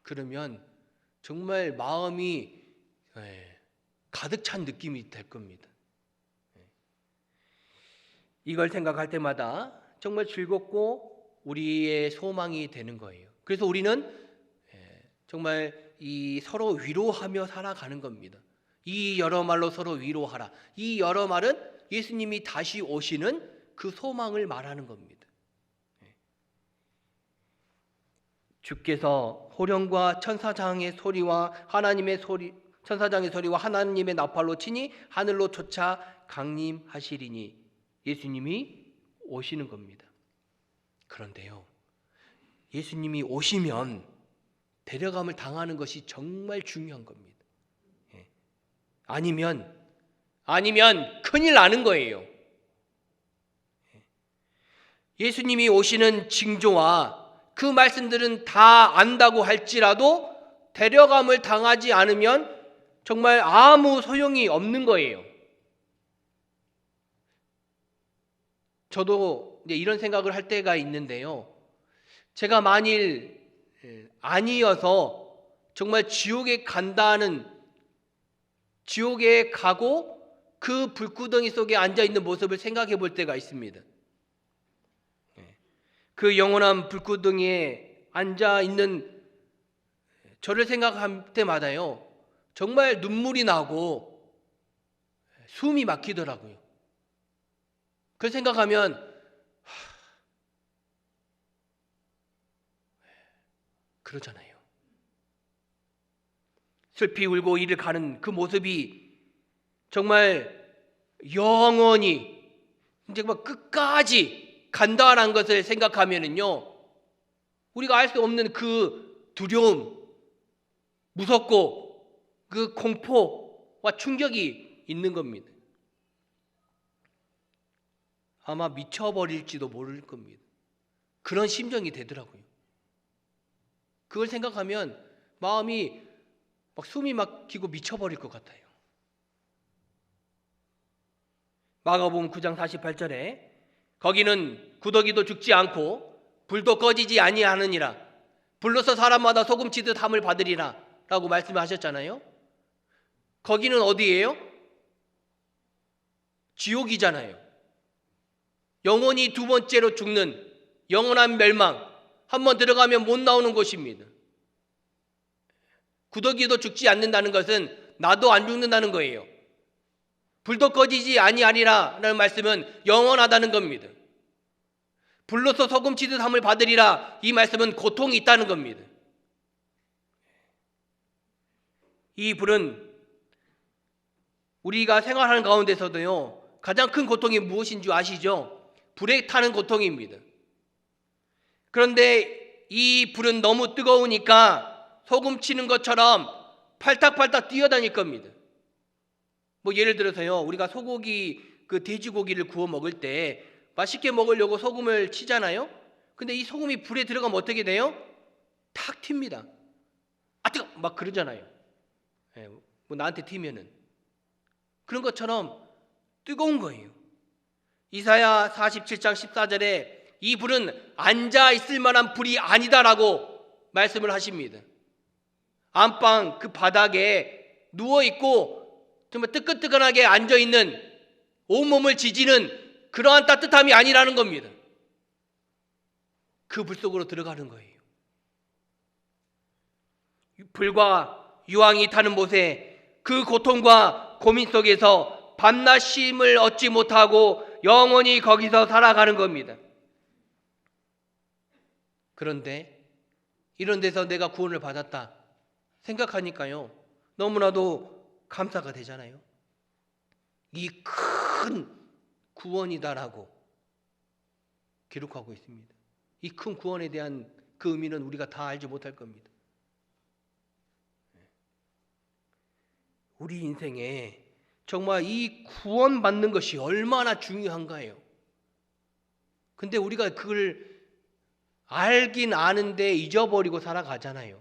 그러면 정말 마음이 가득 찬 느낌이 될 겁니다. 이걸 생각할 때마다 정말 즐겁고 우리의 소망이 되는 거예요. 그래서 우리는 정말 이 서로 위로하며 살아가는 겁니다. 이 여러 말로 서로 위로하라. 이 여러 말은 예수님이 다시 오시는 그 소망을 말하는 겁니다. 주께서 호령과 천사장의 소리와 천사장의 소리와 하나님의 나팔로 치니 하늘로 솟아 강림하시리니, 예수님이 오시는 겁니다. 그런데요, 예수님이 오시면 데려감을 당하는 것이 정말 중요한 겁니다. 아니면 큰일 나는 거예요. 예수님이 오시는 징조와 그 말씀들은 다 안다고 할지라도 데려감을 당하지 않으면 정말 아무 소용이 없는 거예요. 저도 이제 이런 생각을 할 때가 있는데요, 제가 만일 아니어서 정말 지옥에 가고 그 불구덩이 속에 앉아있는 모습을 생각해 볼 때가 있습니다. 그 영원한 불구덩이에 앉아있는 저를 생각할 때마다요, 정말 눈물이 나고 숨이 막히더라고요. 그 생각하면 그러잖아요. 슬피 울고 이를 가는 그 모습이 정말 영원히 이제 막 끝까지 간다는 것을 생각하면은요, 우리가 알 수 없는 그 두려움, 무섭고 그 공포와 충격이 있는 겁니다. 아마 미쳐버릴지도 모를 겁니다. 그런 심정이 되더라고요. 그걸 생각하면 마음이 막 숨이 막히고 미쳐버릴 것 같아요. 마가복음 9장 48절에 거기는 구더기도 죽지 않고 불도 꺼지지 아니하느니라, 불로서 사람마다 소금치듯 함을 받으리라 라고 말씀하셨잖아요. 거기는 어디예요? 지옥이잖아요. 영원히 두 번째로 죽는 영원한 멸망, 한번 들어가면 못 나오는 곳입니다. 구더기도 죽지 않는다는 것은 나도 안 죽는다는 거예요. 불도 꺼지지 아니하리라 라는 말씀은 영원하다는 겁니다. 불로서 소금 치듯 함을 받으리라. 이 말씀은 고통이 있다는 겁니다. 이 불은 우리가 생활하는 가운데서도요, 가장 큰 고통이 무엇인 줄 아시죠? 불에 타는 고통입니다. 그런데 이 불은 너무 뜨거우니까 소금 치는 것처럼 팔딱팔딱 뛰어다닐 겁니다. 뭐 예를 들어서요, 우리가 소고기, 돼지고기를 구워 먹을 때 맛있게 먹으려고 소금을 치잖아요. 근데 이 소금이 불에 들어가면 어떻게 돼요? 탁 튑니다. 아 뜨거! 막 그러잖아요. 뭐 나한테 튀면은 그런 것처럼 뜨거운 거예요. 이사야 47장 14절에 이 불은 앉아 있을 만한 불이 아니다라고 말씀을 하십니다. 안방 그 바닥에 누워 있고 정말 뜨끈뜨끈하게 앉아 있는, 온몸을 지지는 그러한 따뜻함이 아니라는 겁니다. 그 불 속으로 들어가는 거예요. 불과 유황이 타는 못에 그 고통과 고민 속에서 밤낮 쉼을 얻지 못하고 영원히 거기서 살아가는 겁니다. 그런데 이런 데서 내가 구원을 받았다 생각하니까요, 너무나도 감사가 되잖아요. 이 큰 구원이다라고 기록하고 있습니다. 이 큰 구원에 대한 그 의미는 우리가 다 알지 못할 겁니다. 우리 인생에 정말 이 구원받는 것이 얼마나 중요한가요? 근데 우리가 그걸 알긴 아는데 잊어버리고 살아가잖아요.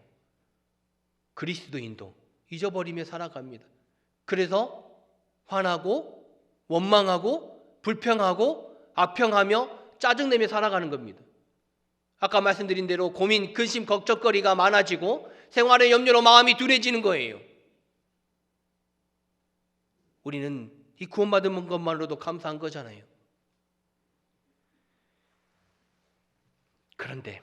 그리스도인도 잊어버리며 살아갑니다. 그래서 화나고 원망하고 불평하고 악평하며 짜증내며 살아가는 겁니다. 아까 말씀드린 대로 고민, 근심, 걱정거리가 많아지고 생활의 염려로 마음이 둔해지는 거예요. 우리는 이 구원받은 것만으로도 감사한 거잖아요. 그런데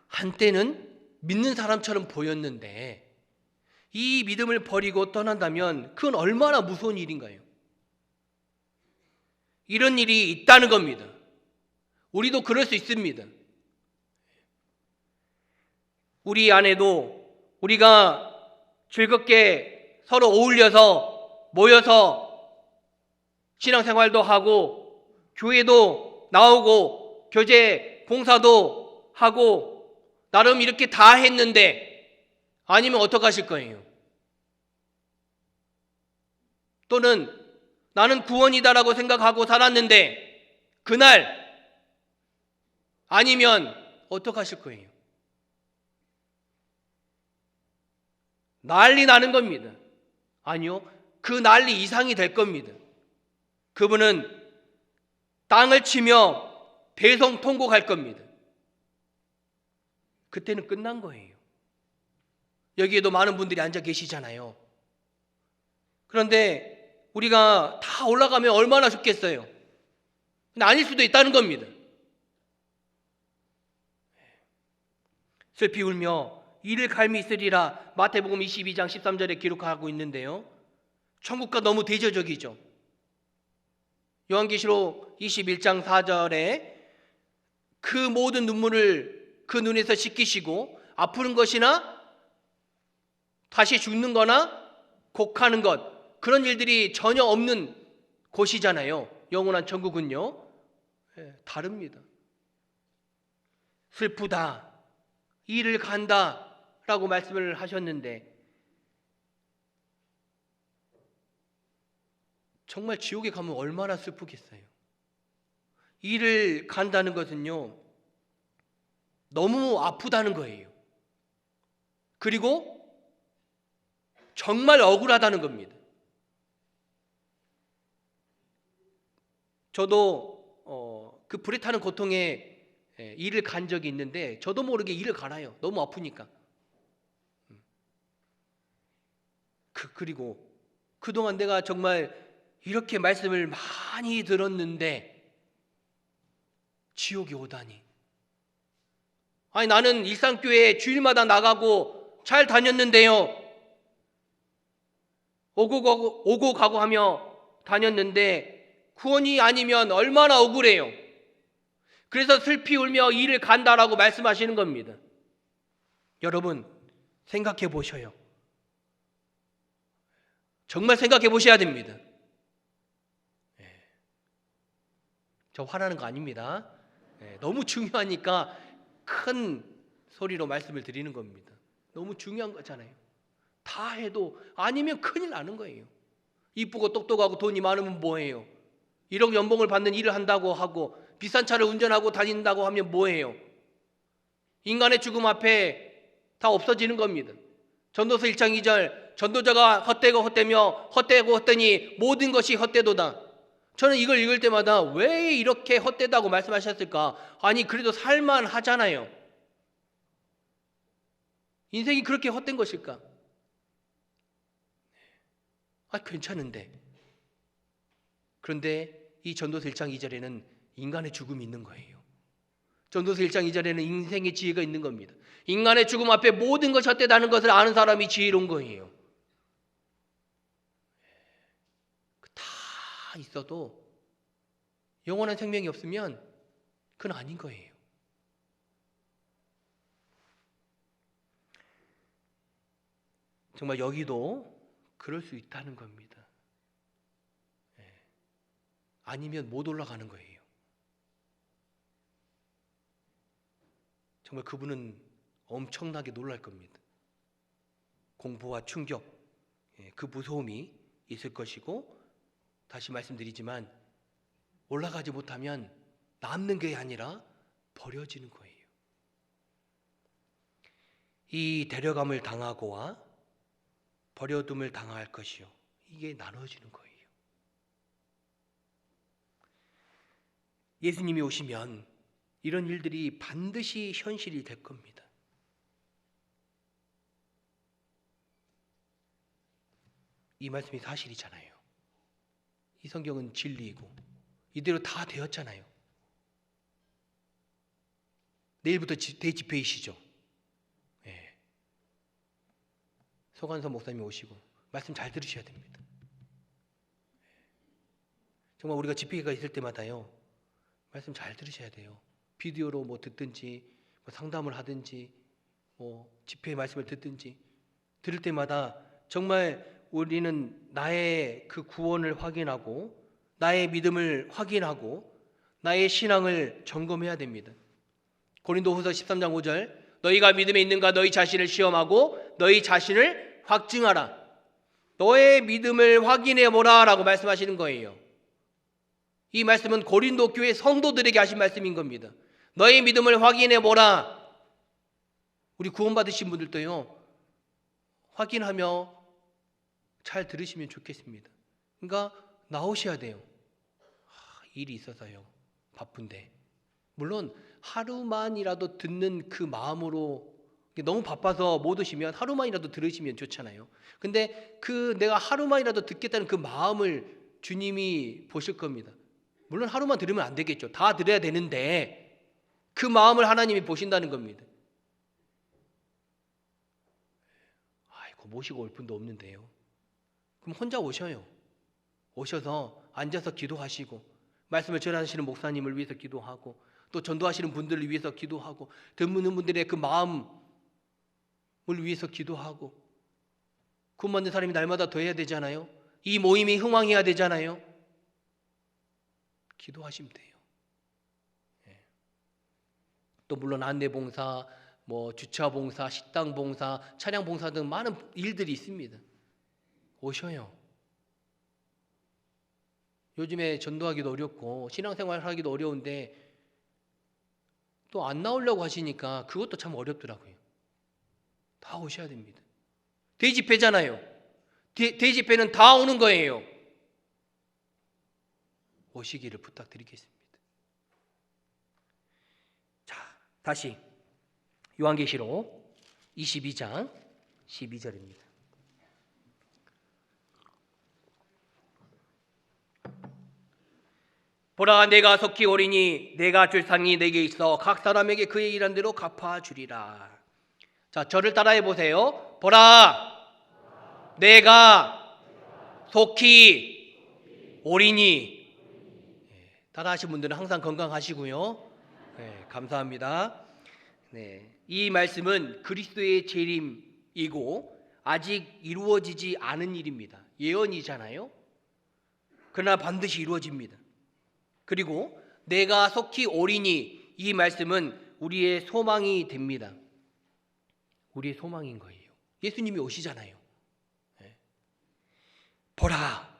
한때는 믿는 사람처럼 보였는데 이 믿음을 버리고 떠난다면 그건 얼마나 무서운 일인가요? 이런 일이 있다는 겁니다. 우리도 그럴 수 있습니다. 우리 안에도 우리가 즐겁게 서로 어울려서 모여서 신앙생활도 하고 교회도 나오고 교제 봉사도 하고 나름 이렇게 다 했는데 아니면 어떡하실 거예요? 또는 나는 구원이다라고 생각하고 살았는데 그날 아니면 어떡하실 거예요? 난리 나는 겁니다. 아니요, 그 난리 이상이 될 겁니다. 그분은 땅을 치며 대성통곡할 겁니다. 그때는 끝난 거예요. 여기에도 많은 분들이 앉아 계시잖아요. 그런데 우리가 다 올라가면 얼마나 좋겠어요. 근데 아닐 수도 있다는 겁니다. 슬피 울며 이를 갈미 있으리라, 마태복음 22장 13절에 기록하고 있는데요, 천국과 너무 대조적이죠. 요한계시록 21장 4절에 그 모든 눈물을 그 눈에서 씻기시고 아프는 것이나 다시 죽는 거나 곡하는 것, 그런 일들이 전혀 없는 곳이잖아요. 영원한 천국은요, 다릅니다. 슬프다, 이를 간다 라고 말씀을 하셨는데 정말 지옥에 가면 얼마나 슬프겠어요. 이를 간다는 것은요, 너무 아프다는 거예요. 그리고 정말 억울하다는 겁니다. 저도 그 불에 타는 고통에 이를 간 적이 있는데 저도 모르게 이를 갈아요. 너무 아프니까. 그리고 그동안 내가 정말 이렇게 말씀을 많이 들었는데 지옥이 오다니. 아니, 나는 일상교회 주일마다 나가고 잘 다녔는데요, 오고 가고 하며 다녔는데 구원이 아니면 얼마나 억울해요. 그래서 슬피 울며 이를 간다라고 말씀하시는 겁니다. 여러분 생각해 보셔요. 정말 생각해 보셔야 됩니다. 저 화나는 거 아닙니다. 너무 중요하니까 큰 소리로 말씀을 드리는 겁니다. 너무 중요한 거잖아요. 다 해도 아니면 큰일 나는 거예요. 이쁘고 똑똑하고 돈이 많으면 뭐해요? 1억 연봉을 받는 일을 한다고 하고 비싼 차를 운전하고 다닌다고 하면 뭐해요? 인간의 죽음 앞에 다 없어지는 겁니다. 전도서 1장 2절 전도자가 헛되고 헛되며 헛되고 헛되니 모든 것이 헛되도다. 저는 이걸 읽을 때마다 왜 이렇게 헛되다고 말씀하셨을까? 아니 그래도 살만하잖아요. 인생이 그렇게 헛된 것일까? 괜찮은데. 그런데 이 전도서 1장 2절에는 인간의 죽음이 있는 거예요. 전도서 1장 2절에는 인생의 지혜가 있는 겁니다. 인간의 죽음 앞에 모든 것이 헛되다는 것을 아는 사람이 지혜로운 거예요. 다 있어도 영원한 생명이 없으면 그건 아닌 거예요. 정말 여기도 그럴 수 있다는 겁니다. 아니면 못 올라가는 거예요. 정말 그분은 엄청나게 놀랄 겁니다. 공포와 충격, 그 무서움이 있을 것이고, 다시 말씀드리지만 올라가지 못하면 남는 게 아니라 버려지는 거예요. 이 데려감을 당하고와 버려둠을 당할 것이요, 이게 나눠지는 거예요. 예수님이 오시면 이런 일들이 반드시 현실이 될 겁니다. 이 말씀이 사실이잖아요. 이 성경은 진리이고 이대로 다 되었잖아요. 내일부터 대집회이시죠. 서관서 목사님 오시고 말씀 잘 들으셔야 됩니다. 정말 우리가 집회가 있을 때마다요, 말씀 잘 들으셔야 돼요. 비디오로 듣든지 상담을 하든지 집회의 말씀을 듣든지 들을 때마다 정말 우리는 나의 그 구원을 확인하고 나의 믿음을 확인하고 나의 신앙을 점검해야 됩니다. 고린도후서 13장 5절 너희가 믿음에 있는가 너희 자신을 시험하고 너희 자신을 확증하라. 너의 믿음을 확인해보라 라고 말씀하시는 거예요. 이 말씀은 고린도 교회 성도들에게 하신 말씀인 겁니다. 너의 믿음을 확인해보라. 우리 구원받으신 분들도요, 확인하며 잘 들으시면 좋겠습니다. 그러니까 나오셔야 돼요. 일이 있어서요, 바쁜데. 물론 하루만이라도 듣는 그 마음으로, 너무 바빠서 못 오시면 하루만이라도 들으시면 좋잖아요. 근데 그 내가 하루만이라도 듣겠다는 그 마음을 주님이 보실 겁니다. 물론 하루만 들으면 안 되겠죠. 다 들어야 되는데 그 마음을 하나님이 보신다는 겁니다. 아이고, 모시고 올 분도 없는데요. 그럼 혼자 오셔요. 오셔서 앉아서 기도하시고 말씀을 전하시는 목사님을 위해서 기도하고 또 전도하시는 분들을 위해서 기도하고 듣는 분들의 그 마음을 위해서 기도하고 구원 받는 사람이 날마다 더 해야 되잖아요. 이 모임이 흥왕해야 되잖아요. 기도하시면 돼요. 또 물론 안내봉사, 주차봉사, 식당봉사, 차량봉사 등 많은 일들이 있습니다. 오셔요. 요즘에 전도하기도 어렵고 신앙생활 하기도 어려운데 또 안 나오려고 하시니까 그것도 참 어렵더라고요. 다 오셔야 됩니다. 대집회잖아요. 대집회는 다 오는 거예요. 오시기를 부탁드리겠습니다. 자, 다시 요한계시록 22장 12절입니다. 보라, 내가 속히 오리니 내가 줄 상이 내게 있어 각 사람에게 그의 일한 대로 갚아주리라. 자, 저를 따라해 보세요. 보라, 내가 속히 오리니. 따라하신 분들은 항상 건강하시고요. 감사합니다. 네, 이 말씀은 그리스도의 재림이고 아직 이루어지지 않은 일입니다. 예언이잖아요. 그러나 반드시 이루어집니다. 그리고 내가 속히 오리니, 이 말씀은 우리의 소망이 됩니다. 우리의 소망인 거예요. 예수님이 오시잖아요. 보라,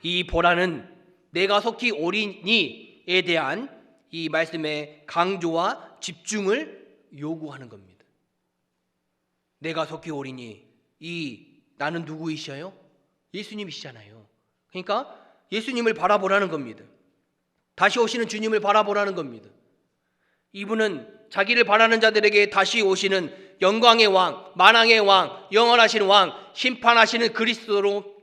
이 보라는 내가 속히 오리니에 대한 이 말씀의 강조와 집중을 요구하는 겁니다. 내가 속히 오리니, 이 나는 누구이셔요? 예수님이시잖아요. 그러니까 예수님을 바라보라는 겁니다. 다시 오시는 주님을 바라보라는 겁니다. 이분은 자기를 바라는 자들에게 다시 오시는 영광의 왕, 만왕의 왕, 영원하신 왕, 심판하시는 그리스도로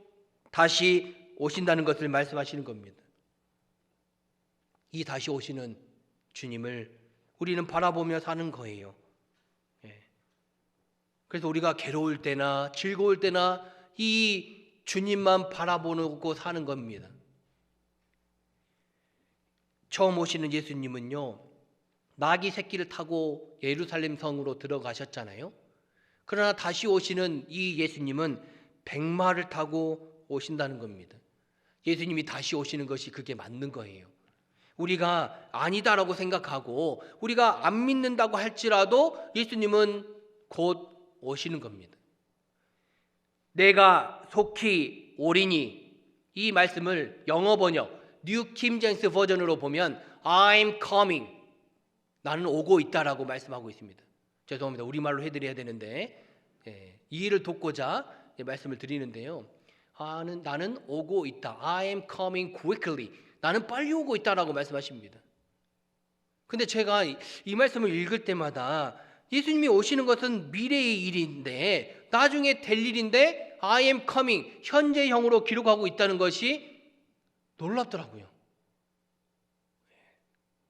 다시 오신다는 것을 말씀하시는 겁니다. 이 다시 오시는 주님을 우리는 바라보며 사는 거예요. 그래서 우리가 괴로울 때나 즐거울 때나 이 주님만 바라보고 사는 겁니다. 처음 오시는 예수님은요, 나귀 새끼를 타고 예루살렘 성으로 들어가셨잖아요. 그러나 다시 오시는 이 예수님은 백마를 타고 오신다는 겁니다. 예수님이 다시 오시는 것이 그게 맞는 거예요. 우리가 아니다라고 생각하고 우리가 안 믿는다고 할지라도 예수님은 곧 오시는 겁니다. 내가 속히 오리니, 이 말씀을 영어 번역 뉴 킹 제임스 버전으로 보면 I'm coming, 나는 오고 있다라고 말씀하고 있습니다. 죄송합니다. 우리말로 해드려야 되는데 이해를 돕고자 말씀을 드리는데요. 나는 오고 있다. I am coming quickly. 나는 빨리 오고 있다라고 말씀하십니다. 근데 제가 이 말씀을 읽을 때마다 예수님이 오시는 것은 미래의 일인데, 나중에 될 일인데 I am coming, 현재형으로 기록하고 있다는 것이 놀랍더라고요.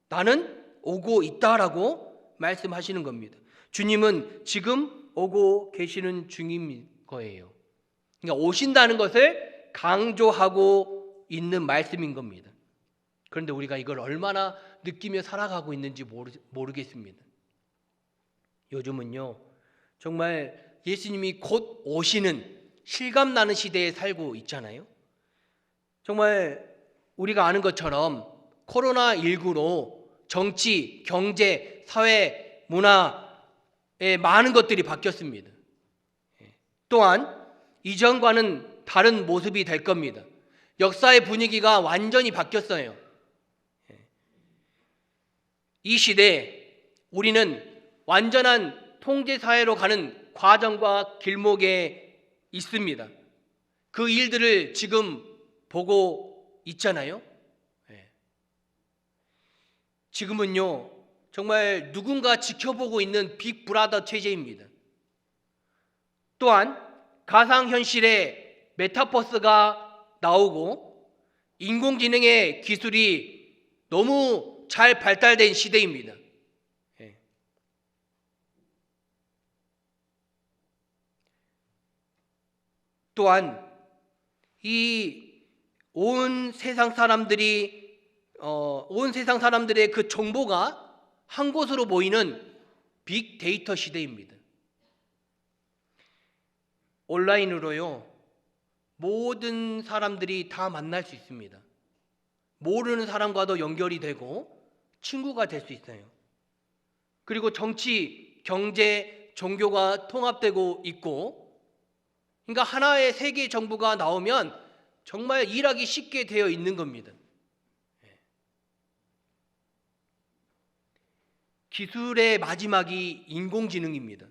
나는 오고 있다라고 말씀하시는 겁니다. 주님은 지금 오고 계시는 중인 거예요. 그러니까 오신다는 것을 강조하고 있는 말씀인 겁니다. 그런데 우리가 이걸 얼마나 느끼며 살아가고 있는지 모르겠습니다. 요즘은요, 정말 예수님이 곧 오시는 실감나는 시대에 살고 있잖아요. 정말 우리가 아는 것처럼 코로나19로 정치, 경제, 사회, 문화에 많은 것들이 바뀌었습니다. 또한 이전과는 다른 모습이 될 겁니다. 역사의 분위기가 완전히 바뀌었어요. 이 시대에 우리는 완전한 통제사회로 가는 과정과 길목에 있습니다. 그 일들을 지금 보고 있잖아요. 지금은요, 정말 누군가 지켜보고 있는 빅브라더 체제입니다. 또한 가상현실의 메타버스가 나오고 인공지능의 기술이 너무 잘 발달된 시대입니다. 또한 이 온 세상 사람들의 그 정보가 한 곳으로 모이는 빅데이터 시대입니다. 온라인으로요, 모든 사람들이 다 만날 수 있습니다. 모르는 사람과도 연결이 되고 친구가 될 수 있어요. 그리고 정치, 경제, 종교가 통합되고 있고, 그러니까 하나의 세계 정부가 나오면 정말 일하기 쉽게 되어 있는 겁니다. 기술의 마지막이 인공지능입니다.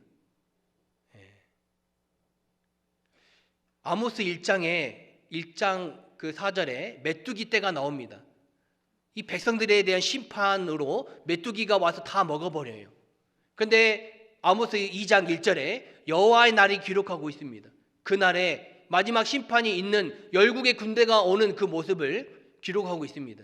아모스 1장 그 4절에 메뚜기 떼가 나옵니다. 이 백성들에 대한 심판으로 메뚜기가 와서 다 먹어버려요. 그런데 아모스 2장 1절에 여호와의 날이 기록하고 있습니다. 그날에 마지막 심판이 있는 열국의 군대가 오는 그 모습을 기록하고 있습니다.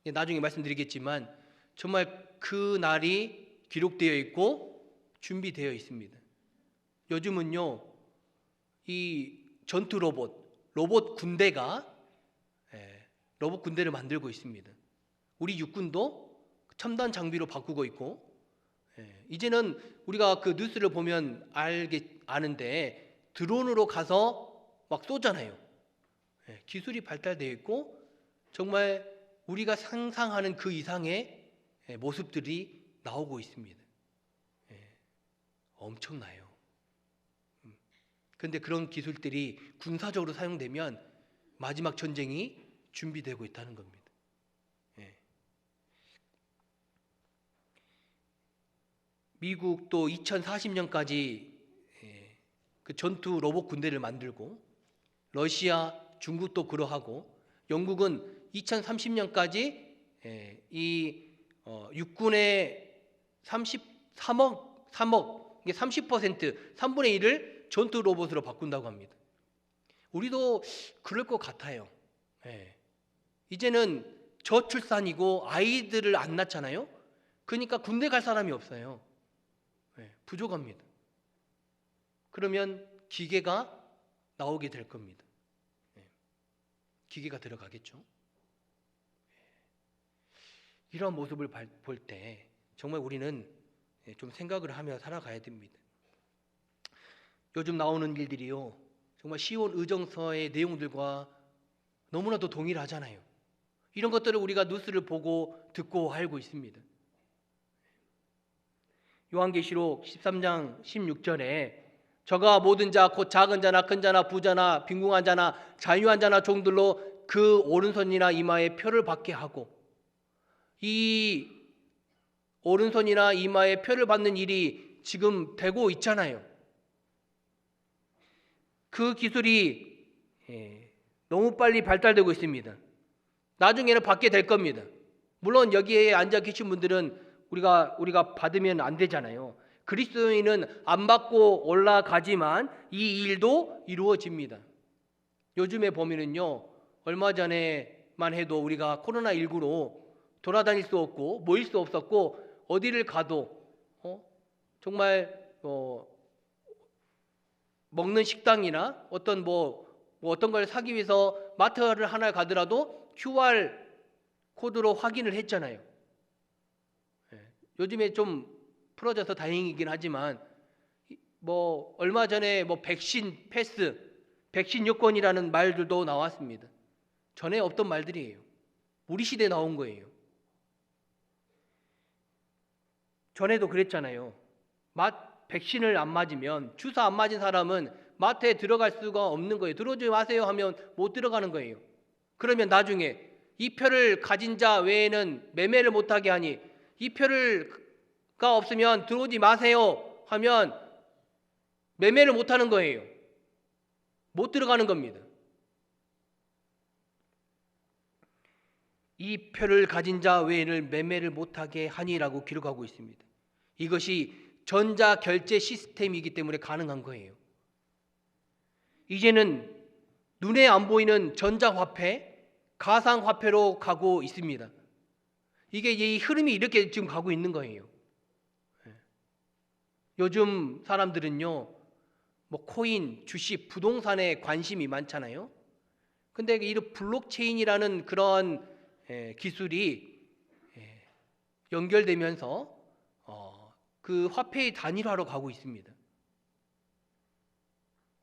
나중에 말씀드리겠지만 정말 그 날이 기록되어 있고 준비되어 있습니다. 요즘은요, 이 전투 로봇 군대를 만들고 있습니다. 우리 육군도 첨단 장비로 바꾸고 있고, 이제는 우리가 그 뉴스를 보면 아는데 드론으로 가서 막 쏘잖아요. 기술이 발달되어 있고 정말 우리가 상상하는 그 이상의 모습들이 나오고 있습니다. 엄청나요. 그런데 그런 기술들이 군사적으로 사용되면 마지막 전쟁이 준비되고 있다는 겁니다. 미국도 2040년까지 그 전투 로봇 군대를 만들고, 러시아, 중국도 그러하고, 영국은 2030년까지 이 육군의 3억, 이게 30%, 3분의 1을 전투 로봇으로 바꾼다고 합니다. 우리도 그럴 것 같아요. 이제는 저출산이고 아이들을 안 낳잖아요. 그러니까 군대 갈 사람이 없어요. 부족합니다. 그러면 기계가 나오게 될 겁니다. 기계가 들어가겠죠. 이런 모습을 볼 때 정말 우리는 좀 생각을 하며 살아가야 됩니다. 요즘 나오는 일들이요, 정말 시온 의정서의 내용들과 너무나도 동일하잖아요. 이런 것들을 우리가 뉴스를 보고 듣고 알고 있습니다. 요한계시록 13장 16절에 저가 모든 자 곧 작은 자나 큰 자나 부자나 빈궁한 자나 자유한 자나 종들로 그 오른손이나 이마에 표를 받게 하고, 이 오른손이나 이마에 표를 받는 일이 지금 되고 있잖아요. 그 기술이 너무 빨리 발달되고 있습니다. 나중에는 받게 될 겁니다. 물론 여기에 앉아 계신 분들은 우리가 받으면 안 되잖아요. 그리스도인은 안 받고 올라가지만 이 일도 이루어집니다. 요즘에 보면은요, 얼마 전에만 해도 우리가 코로나19로 돌아다닐 수 없고 모일 수 없었고, 어디를 가도 정말 먹는 식당이나 어떤 어떤 걸 사기 위해서 마트를 하나 가더라도 QR 코드로 확인을 했잖아요. 요즘에 좀 풀어져서 다행이긴 하지만, 얼마 전에 백신 패스, 백신 요건이라는 말들도 나왔습니다. 전에 없던 말들이에요. 우리 시대에 나온 거예요. 전에도 그랬잖아요. 백신을 안 맞으면, 주사 안 맞은 사람은 마트에 들어갈 수가 없는 거예요. 들어오지 마세요 하면 못 들어가는 거예요. 그러면 나중에 이 표를 가진 자 외에는 매매를 못하게 하니, 이 표가 없으면 들어오지 마세요 하면 매매를 못하는 거예요. 못 들어가는 겁니다. 이 표를 가진 자 외에는 매매를 못하게 하니라고 기록하고 있습니다. 이것이 전자결제 시스템이기 때문에 가능한 거예요. 이제는 눈에 안 보이는 전자화폐, 가상화폐로 가고 있습니다. 이게 이 흐름이 이렇게 지금 가고 있는 거예요. 요즘 사람들은요, 코인, 주식, 부동산에 관심이 많잖아요. 근데 이 블록체인이라는 그런 기술이 연결되면서 그 화폐의 단일화로 가고 있습니다.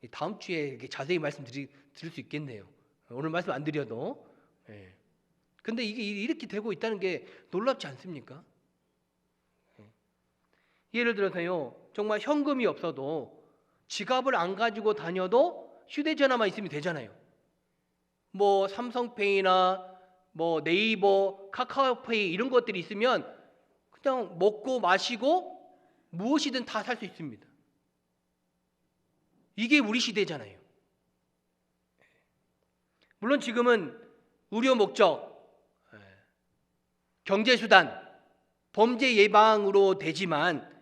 다음 주에 자세히 말씀드릴 수 있겠네요. 오늘 말씀 안 드려도. 근데 이게 이렇게 되고 있다는 게 놀랍지 않습니까? 예를 들어서요, 정말 현금이 없어도 지갑을 안 가지고 다녀도 휴대전화만 있으면 되잖아요. 삼성페이나 네이버, 카카오페이 이런 것들이 있으면 그냥 먹고 마시고 무엇이든 다 살 수 있습니다. 이게 우리 시대잖아요. 물론 지금은 의료 목적, 경제수단, 범죄 예방으로 되지만,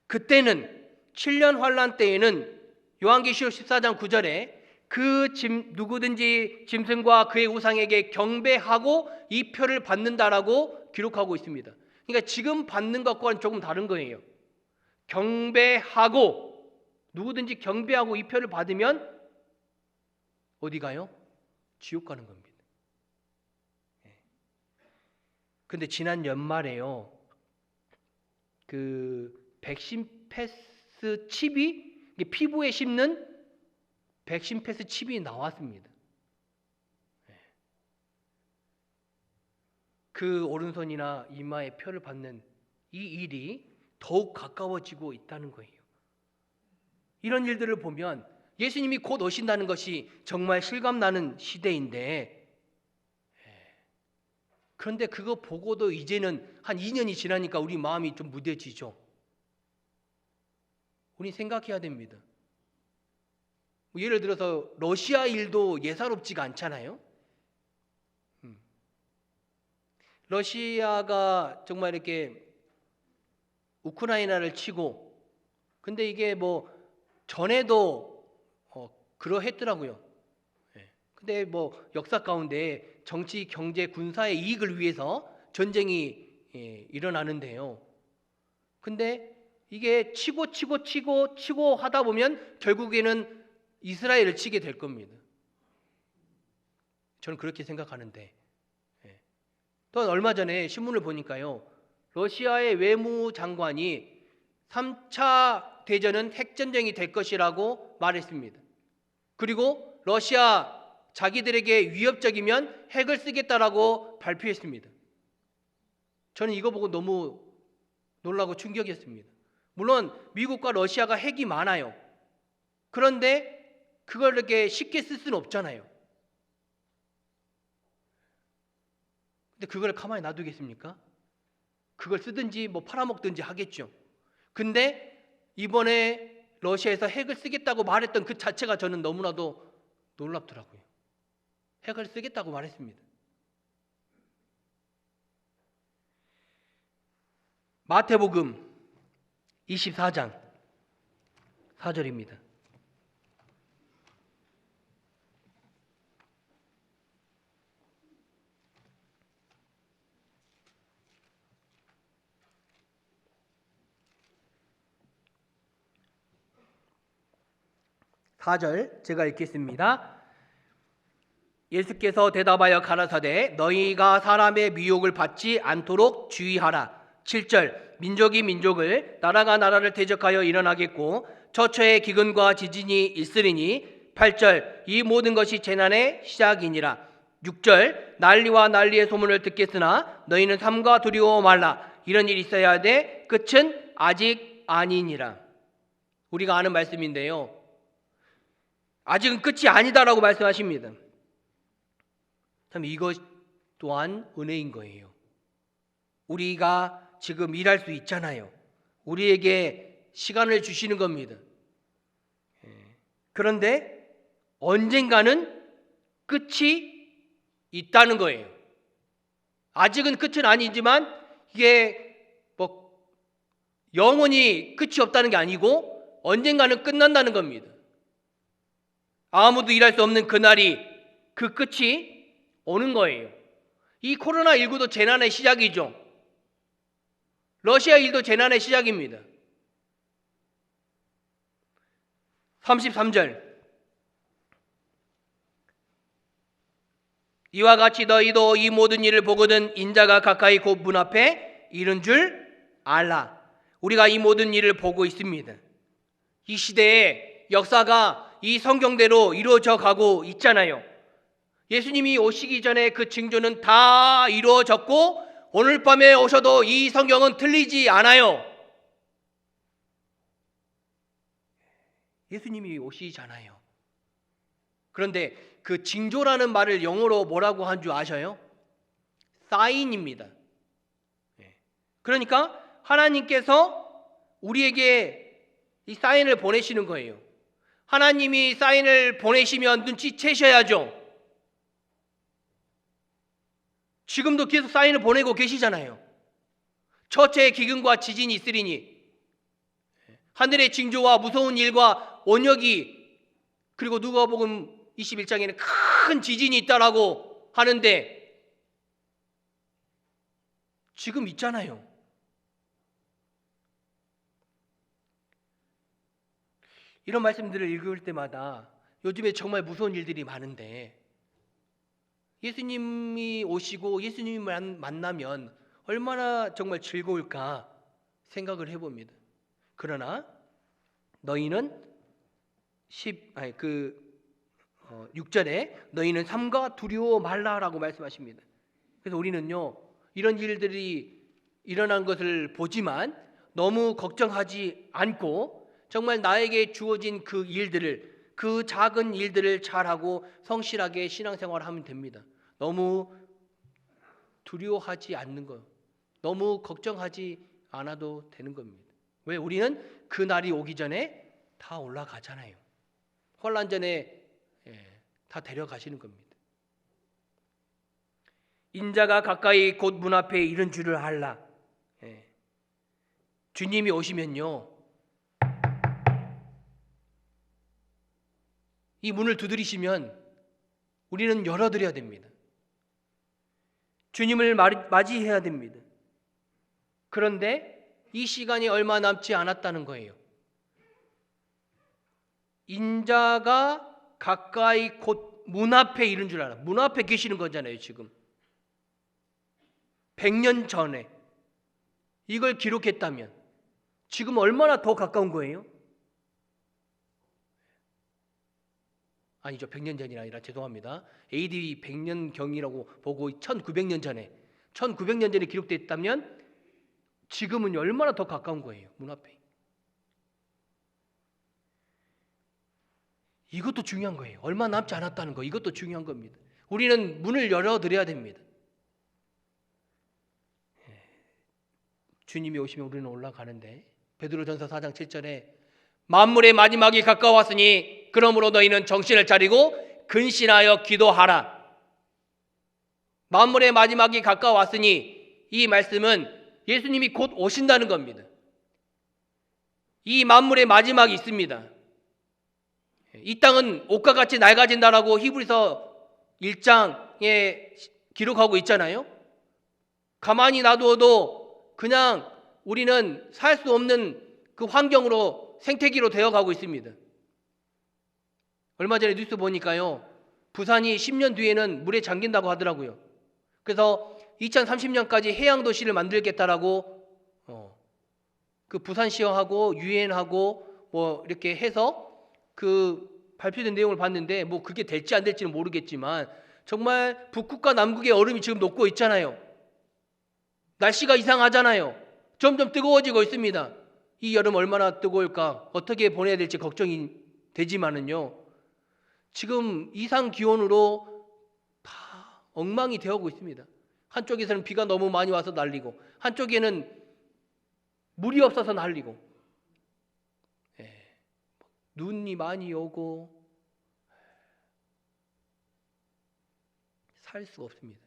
그때는 7년 환란 때에는 요한계시록 14장 9절에 누구든지 짐승과 그의 우상에게 경배하고 이 표를 받는다라고 기록하고 있습니다. 그러니까 지금 받는 것과는 조금 다른 거예요. 경배하고, 누구든지 경배하고 이 표를 받으면 어디 가요? 지옥 가는 겁니다. 근데 지난 연말에요. 백신 패스 칩이 피부에 심는 백신 패스 칩이 나왔습니다. 그 오른손이나 이마에 표를 받는 이 일이 더욱 가까워지고 있다는 거예요. 이런 일들을 보면 예수님이 곧 오신다는 것이 정말 실감나는 시대인데, 그런데 그거 보고도 이제는 한 2년이 지나니까 우리 마음이 좀 무뎌지죠. 우리 생각해야 됩니다. 예를 들어서 러시아 일도 예사롭지가 않잖아요. 러시아가 정말 이렇게 우크라이나를 치고, 근데 이게 뭐 전에도 그러했더라고요. 근데 뭐 역사 가운데 정치, 경제, 군사의 이익을 위해서 전쟁이 일어나는데요. 근데 이게 치고 하다 보면 결국에는 이스라엘을 치게 될 겁니다. 저는 그렇게 생각하는데, 또 얼마 전에 신문을 보니까요, 러시아의 외무장관이 3차 대전은 핵전쟁이 될 것이라고 말했습니다. 그리고 러시아 자기들에게 위협적이면 핵을 쓰겠다라고 발표했습니다. 저는 이거 보고 너무 놀라고 충격이었습니다. 물론 미국과 러시아가 핵이 많아요. 그런데 그걸 이렇게 쉽게 쓸 수는 없잖아요. 근데 그걸 가만히 놔두겠습니까? 그걸 쓰든지 뭐 팔아먹든지 하겠죠. 근데 이번에 러시아에서 핵을 쓰겠다고 말했던 그 자체가 저는 너무나도 놀랍더라고요. 핵을 쓰겠다고 말했습니다. 마태복음 24장 4절입니다. 제가 읽겠습니다. 예수께서 대답하여 가라사대 너희가 사람의 미혹을 받지 않도록 주의하라. 7절 민족이 민족을 나라가 나라를 대적하여 일어나겠고 처처에 기근과 지진이 있으리니 8절 이 모든 것이 재난의 시작이니라. 6절 난리와 난리의 소문을 듣겠으나 너희는 삼가 두려워 말라. 이런 일이 있어야 하되 끝은 아직 아니니라. 우리가 아는 말씀인데요, 아직은 끝이 아니다라고 말씀하십니다. 참 이것 또한 은혜인 거예요. 우리가 지금 일할 수 있잖아요. 우리에게 시간을 주시는 겁니다. 그런데 언젠가는 끝이 있다는 거예요. 아직은 끝은 아니지만 이게 뭐 영원히 끝이 없다는 게 아니고 언젠가는 끝난다는 겁니다. 아무도 일할 수 없는 그날이, 그 끝이 오는 거예요. 이 코로나19도 재난의 시작이죠. 러시아 일도 재난의 시작입니다. 33절 이와 같이 너희도 이 모든 일을 보거든 인자가 가까이 곧 문 앞에 이른 줄 알라. 우리가 이 모든 일을 보고 있습니다. 이 시대에 역사가 이 성경대로 이루어져 가고 있잖아요. 예수님이 오시기 전에 그 징조는 다 이루어졌고 오늘 밤에 오셔도 이 성경은 틀리지 않아요. 예수님이 오시잖아요. 그런데 그 징조라는 말을 영어로 뭐라고 한 줄 아셔요? 사인입니다. 그러니까 하나님께서 우리에게 이 사인을 보내시는 거예요. 하나님이 사인을 보내시면 눈치채셔야죠. 지금도 계속 사인을 보내고 계시잖아요. 처처에 기근과 지진이 있으리니, 하늘의 징조와 무서운 일과 원역이, 그리고 누가복음 21장에는 큰 지진이 있다라고 하는데 지금 있잖아요. 이런 말씀들을 읽을 때마다 요즘에 정말 무서운 일들이 많은데 예수님이 오시고 예수님을 만나면 얼마나 정말 즐거울까 생각을 해봅니다. 그러나 너희는 6절에 너희는 삼가 두려워 말라라고 말씀하십니다. 그래서 우리는요, 이런 일들이 일어난 것을 보지만 너무 걱정하지 않고 정말 나에게 주어진 그 일들을, 그 작은 일들을 잘하고 성실하게 신앙생활을 하면 됩니다. 너무 두려워하지 않는 것, 너무 걱정하지 않아도 되는 겁니다. 왜? 우리는 그 날이 오기 전에 다 올라가잖아요. 환난전에 다 데려가시는 겁니다. 인자가 가까이 곧 문 앞에 이른 줄을 알라. 주님이 오시면요, 이 문을 두드리시면 우리는 열어드려야 됩니다. 주님을 맞이해야 됩니다. 그런데 이 시간이 얼마 남지 않았다는 거예요. 인자가 가까이 곧 문 앞에 이른 줄 알아. 문 앞에 계시는 거잖아요, 지금. 100년 전에 이걸 기록했다면 지금 얼마나 더 가까운 거예요? 아니죠. 100년 전이 아니라 죄송합니다. AD 100년경이라고 보고 1900년 전에 1900년 전에 기록됐다면 지금은 얼마나 더 가까운 거예요. 문 앞에. 이것도 중요한 거예요. 얼마 남지 않았다는 거, 이것도 중요한 겁니다. 우리는 문을 열어드려야 됩니다. 주님이 오시면 우리는 올라가는데, 베드로전서 4장 7절에 만물의 마지막이 가까웠으니 그러므로 너희는 정신을 차리고 근신하여 기도하라. 만물의 마지막이 가까웠으니, 이 말씀은 예수님이 곧 오신다는 겁니다. 이 만물의 마지막이 있습니다. 이 땅은 옷과 같이 낡아진다라고 히브리서 1장에 기록하고 있잖아요. 가만히 놔두어도 그냥 우리는 살 수 없는 그 환경으로, 생태계로 되어가고 있습니다. 얼마 전에 뉴스 보니까요, 부산이 10년 뒤에는 물에 잠긴다고 하더라고요. 그래서 2030년까지 해양도시를 만들겠다라고 그 부산시하고 유엔하고 뭐 이렇게 해서 그 발표된 내용을 봤는데, 뭐 그게 될지 안 될지는 모르겠지만 정말 북극과 남극의 얼음이 지금 녹고 있잖아요. 날씨가 이상하잖아요. 점점 뜨거워지고 있습니다. 이 여름 얼마나 뜨거울까, 어떻게 보내야 될지 걱정이 되지만은요, 지금 이상 기온으로 다 엉망이 되어가고 있습니다. 한쪽에서는 비가 너무 많이 와서 난리고, 한쪽에는 물이 없어서 난리고, 눈이 많이 오고 살 수가 없습니다.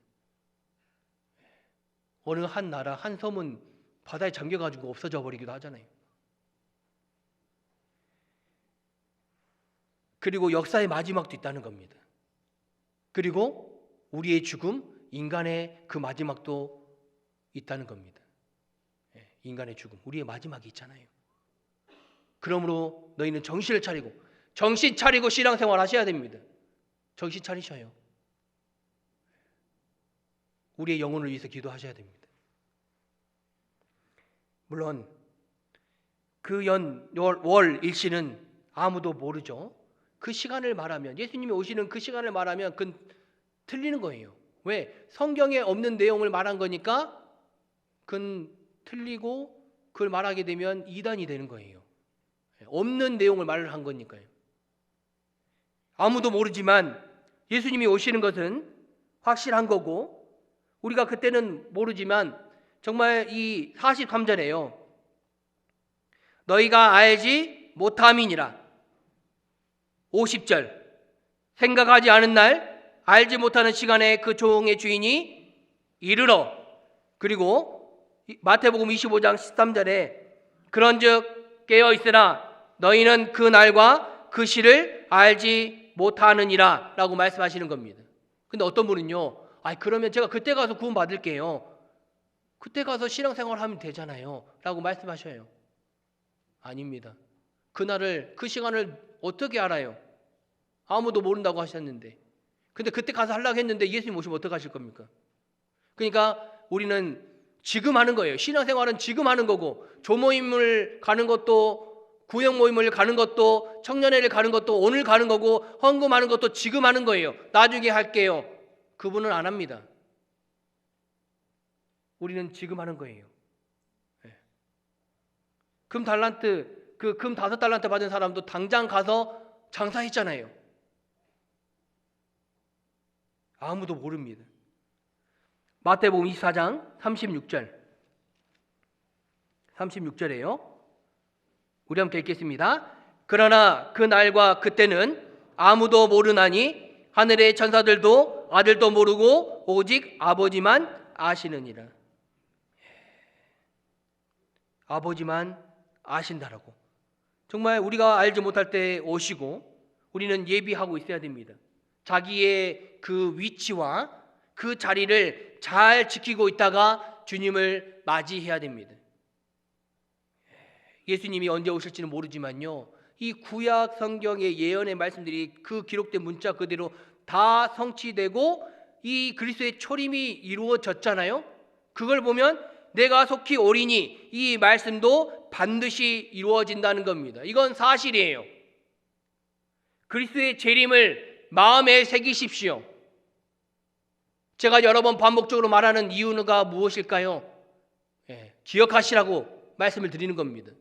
어느 한 나라, 한 섬은 바다에 잠겨가지고 없어져 버리기도 하잖아요. 그리고 역사의 마지막도 있다는 겁니다. 그리고 우리의 죽음, 인간의 그 마지막도 있다는 겁니다. 인간의 죽음, 우리의 마지막이 있잖아요. 그러므로 너희는 정신 차리고 신앙생활 하셔야 됩니다. 정신 차리셔요. 우리의 영혼을 위해서 기도하셔야 됩니다. 물론 그 월 일시는 아무도 모르죠. 그 시간을 말하면, 예수님이 오시는 그 시간을 말하면 그건 틀리는 거예요. 왜? 성경에 없는 내용을 말한 거니까 그건 틀리고, 그걸 말하게 되면 이단이 되는 거예요. 없는 내용을 말을 한 거니까요. 아무도 모르지만 예수님이 오시는 것은 확실한 거고, 우리가 그때는 모르지만 정말 이 43절에요. 너희가 알지 못함이니라. 50절. 생각하지 않은 날, 알지 못하는 시간에 그 종의 주인이 이르러. 그리고 마태복음 25장 13절에 그런즉 깨어 있으라. 너희는 그 날과 그 시를 알지 못하느니라 라고 말씀하시는 겁니다. 근데 어떤 분은요, 그러면 제가 그때 가서 구원 받을게요, 그때 가서 신앙생활 하면 되잖아요 라고 말씀하셔요. 아닙니다. 그날을, 그 시간을 어떻게 알아요? 아무도 모른다고 하셨는데. 근데 그때 가서 하려고 했는데 예수님 오시면 어떡하실 겁니까? 그러니까 우리는 지금 하는 거예요. 신앙생활은 지금 하는 거고, 조모임을 가는 것도, 구역 모임을 가는 것도, 청년회를 가는 것도 오늘 가는 거고, 헌금하는 것도 지금 하는 거예요. 나중에 할게요. 그분은 안 합니다. 우리는 지금 하는 거예요. 금 5달란트 받은 사람도 당장 가서 장사했잖아요. 아무도 모릅니다. 마태복음 24장 36절이에요. 우리 함께 읽겠습니다. 그러나 그 날과 그때는 아무도 모르나니 하늘의 천사들도 아들도 모르고 오직 아버지만 아시느니라. 아버지만 아신다라고. 정말 우리가 알지 못할 때 오시고 우리는 예비하고 있어야 됩니다. 자기의 그 위치와 그 자리를 잘 지키고 있다가 주님을 맞이해야 됩니다. 예수님이 언제 오실지는 모르지만요, 이 구약 성경의 예언의 말씀들이 그 기록된 문자 그대로 다 성취되고 이 그리스도의 초림이 이루어졌잖아요. 그걸 보면 내가 속히 오리니 이 말씀도 반드시 이루어진다는 겁니다. 이건 사실이에요. 그리스도의 재림을 마음에 새기십시오. 제가 여러 번 반복적으로 말하는 이유가 무엇일까요? 기억하시라고 말씀을 드리는 겁니다.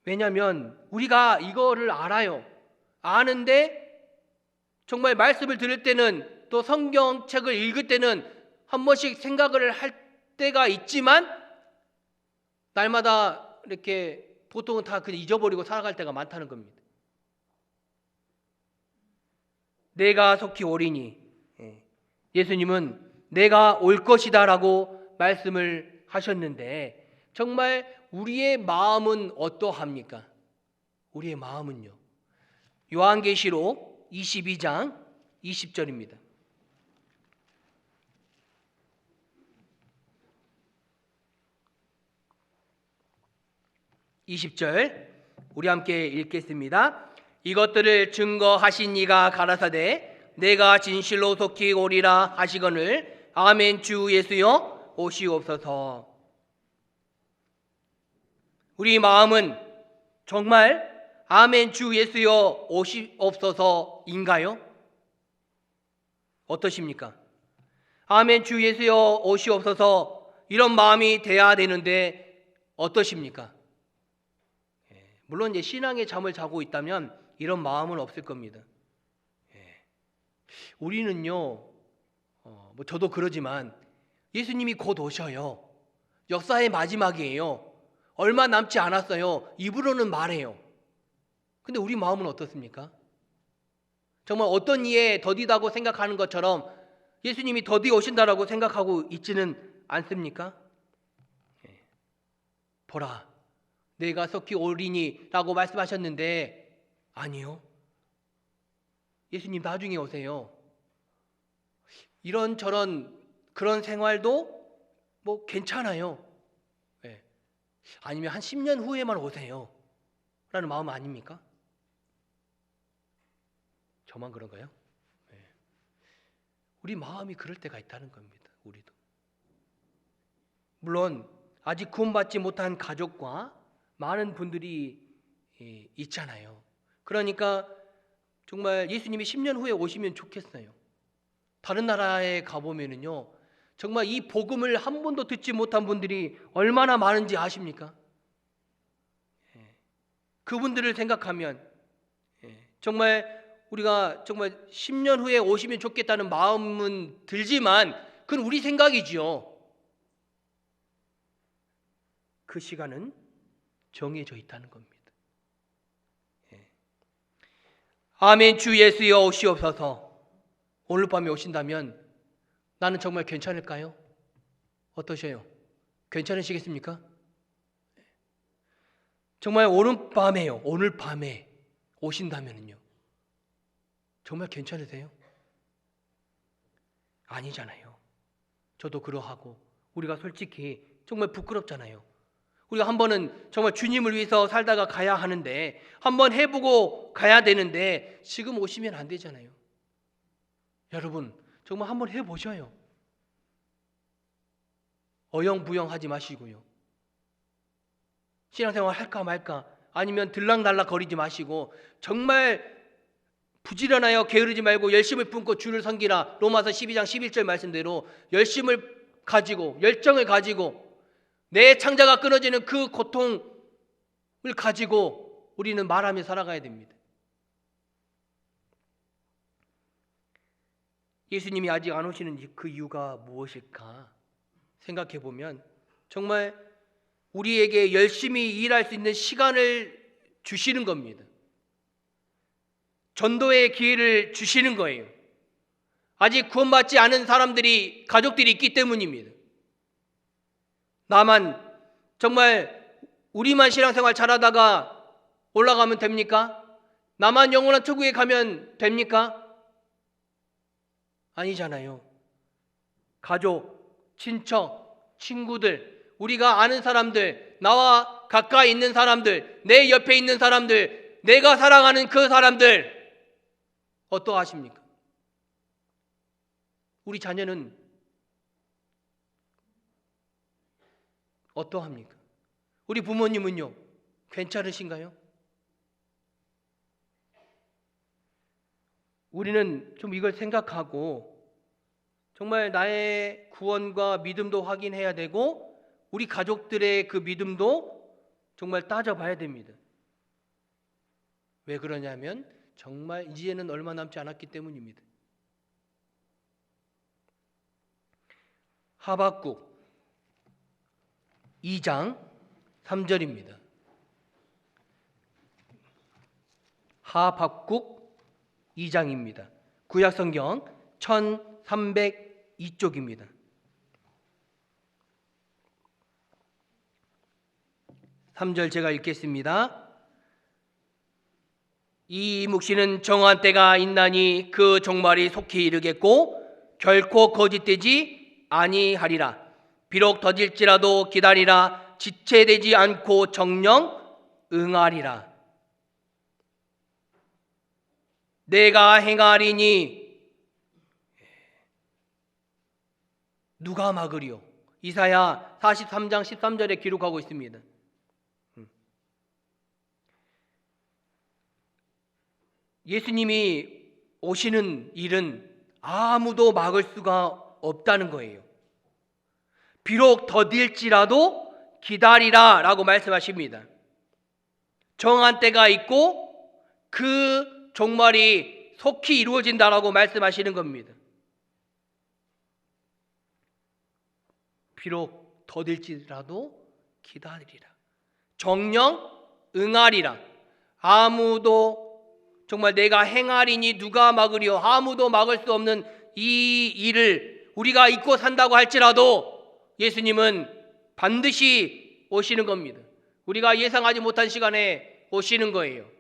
왜냐하면 우리가 이거를 알아요. 아는데 정말 말씀을 들을 때는, 또 성경책을 읽을 때는 한 번씩 생각을 할 때가 있지만 날마다 이렇게 보통은 다 그냥 잊어버리고 살아갈 때가 많다는 겁니다. 내가 속히 오리니, 예수님은 내가 올 것이다 라고 말씀을 하셨는데 정말 우리의 마음은 어떠합니까? 우리의 마음은요, 요한계시록 22장 20절입니다. 20절 우리 함께 읽겠습니다. 이것들을 증거하신 이가 가라사대 내가 진실로 속히 오리라 하시거늘 아멘. 주 예수여 오시옵소서. 우리 마음은 정말 아멘 주 예수여 오시옵소서인가요? 어떠십니까? 아멘 주 예수여 오시옵소서 이런 마음이 돼야 되는데 어떠십니까? 물론 이제 신앙의 잠을 자고 있다면 이런 마음은 없을 겁니다. 우리는요, 저도 그러지만 예수님이 곧 오셔요. 역사의 마지막이에요. 얼마 남지 않았어요. 입으로는 말해요. 근데 우리 마음은 어떻습니까? 정말 어떤 이에 더디다고 생각하는 것처럼 예수님이 더디 오신다라고 생각하고 있지는 않습니까? 보라, 내가 속히 오리니 라고 말씀하셨는데 아니요. 예수님 나중에 오세요. 이런저런 그런 생활도 뭐 괜찮아요. 아니면 한 10년 후에만 오세요 라는 마음 아닙니까? 저만 그런가요? 우리 마음이 그럴 때가 있다는 겁니다. 우리도. 물론 아직 구원받지 못한 가족과 많은 분들이 있잖아요. 그러니까 정말 예수님이 10년 후에 오시면 좋겠어요. 다른 나라에 가보면은요, 정말 이 복음을 한 번도 듣지 못한 분들이 얼마나 많은지 아십니까? 그분들을 생각하면 정말 우리가 정말 10년 후에 오시면 좋겠다는 마음은 들지만 그건 우리 생각이지요. 그 시간은 정해져 있다는 겁니다. 아멘 주 예수여 오시옵소서. 오늘 밤에 오신다면 나는 정말 괜찮을까요? 어떠셔요? 괜찮으시겠습니까? 정말 오늘 밤에 오신다면요, 정말 괜찮으세요? 아니잖아요. 저도 그러하고 우리가 솔직히 정말 부끄럽잖아요. 우리가 한 번은 정말 주님을 위해서 살다가 가야 하는데, 한 번 해보고 가야 되는데 지금 오시면 안 되잖아요. 여러분 정말 한번 해보셔요. 어영부영하지 마시고요. 신앙생활 할까 말까 아니면 들락날락 거리지 마시고 정말 부지런하여 게으르지 말고 열심을 품고 주를 섬기라. 로마서 12장 11절 말씀대로 열심을 가지고 열정을 가지고 내 창자가 끊어지는 그 고통을 가지고 우리는 말하며 살아가야 됩니다. 예수님이 아직 안 오시는 그 이유가 무엇일까 생각해 보면 정말 우리에게 열심히 일할 수 있는 시간을 주시는 겁니다. 전도의 기회를 주시는 거예요. 아직 구원받지 않은 사람들이 가족들이 있기 때문입니다. 나만 정말 우리만 신앙생활 잘하다가 올라가면 됩니까? 나만 영원한 천국에 가면 됩니까? 아니잖아요. 가족, 친척, 친구들, 우리가 아는 사람들, 나와 가까이 있는 사람들, 내 옆에 있는 사람들, 내가 사랑하는 그 사람들 어떠하십니까? 우리 자녀는 어떠합니까? 우리 부모님은요? 괜찮으신가요? 우리는 좀 이걸 생각하고 정말 나의 구원과 믿음도 확인해야 되고 우리 가족들의 그 믿음도 정말 따져봐야 됩니다. 왜 그러냐면 정말 이제는 얼마 남지 않았기 때문입니다. 하박국 2장 3절입니다. 하박국 2장입니다. 구약성경 1302쪽입니다. 3절 제가 읽겠습니다. 이 묵시는 정한 때가 있나니 그 종말이 속히 이르겠고 결코 거짓되지 아니하리라. 비록 더딜지라도 기다리라. 지체되지 않고 정령 응하리라. 내가 행하리니 누가 막으리요? 이사야 43장 13절에 기록하고 있습니다. 예수님이 오시는 일은 아무도 막을 수가 없다는 거예요. 비록 더딜지라도 기다리라 라고 말씀하십니다. 정한 때가 있고 그 종말이 속히 이루어진다라고 말씀하시는 겁니다. 비록 더딜지라도 기다리라. 정령 응하리라. 아무도 정말 내가 행하리니 누가 막으리요? 아무도 막을 수 없는 이 일을 우리가 잊고 산다고 할지라도 예수님은 반드시 오시는 겁니다. 우리가 예상하지 못한 시간에 오시는 거예요.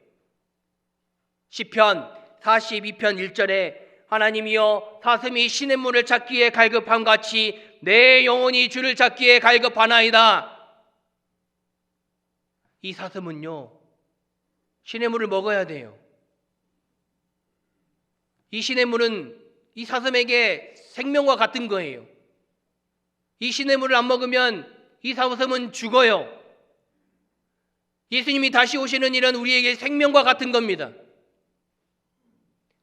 시편 42편 1절에 하나님이여 사슴이 시냇물을 찾기에 갈급함같이 내 영혼이 주를 찾기에 갈급하나이다. 이 사슴은요 시냇물을 먹어야 돼요. 이 시냇물은 이 사슴에게 생명과 같은 거예요. 이 시냇물을 안 먹으면 이 사슴은 죽어요. 예수님이 다시 오시는 일은 우리에게 생명과 같은 겁니다.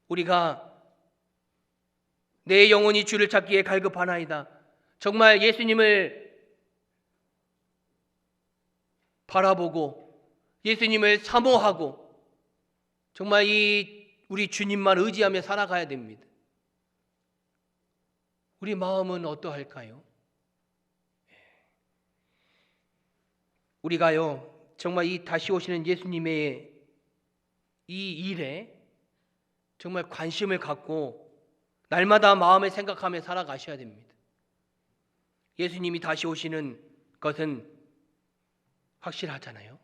우리가 내 영혼이 주를 찾기에 갈급하나이다. 정말 예수님을 바라보고 예수님을 사모하고 정말 이 우리 주님만 의지하며 살아가야 됩니다. 우리 마음은 어떠할까요? 우리가요 정말 이 다시 오시는 예수님의 이 일에 정말 관심을 갖고 날마다 마음을 생각하며 살아가셔야 됩니다. 예수님이 다시 오시는 것은 확실하잖아요.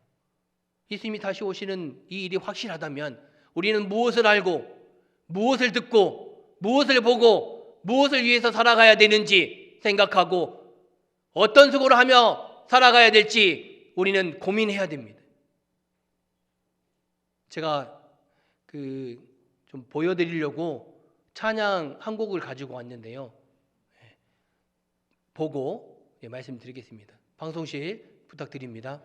예수님이 다시 오시는 이 일이 확실하다면 우리는 무엇을 알고 무엇을 듣고 무엇을 보고 무엇을 위해서 살아가야 되는지 생각하고 어떤 수고를 하며 살아가야 될지 우리는 고민해야 됩니다. 제가 좀 보여드리려고 찬양 한 곡을 가지고 왔는데요. 보고 말씀드리겠습니다. 방송실 부탁드립니다.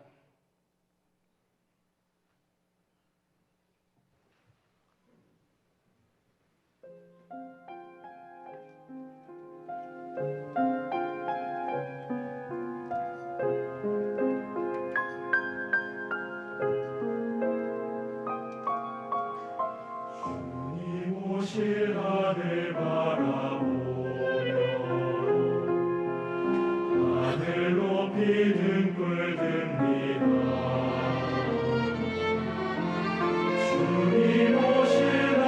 오실 하늘 바라보며 하늘 높이 등불 듭니다. 주님 오실 날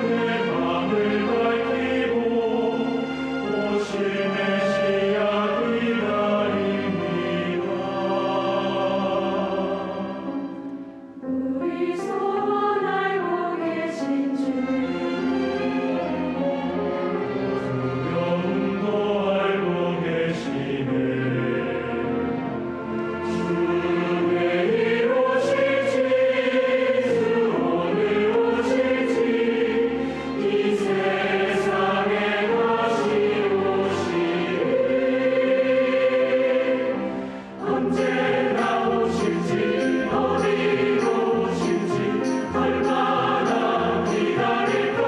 내 맘을 밝히고 오실 메시아 기다립니다. 우리 소원 알고 계신 주 두려움도 알고 계시네. 주 내일 오실지 주 오늘 오실지 이 세상에 다시 오시리. 언제나 오실지 어디로 오실지 얼마나 기다릴까.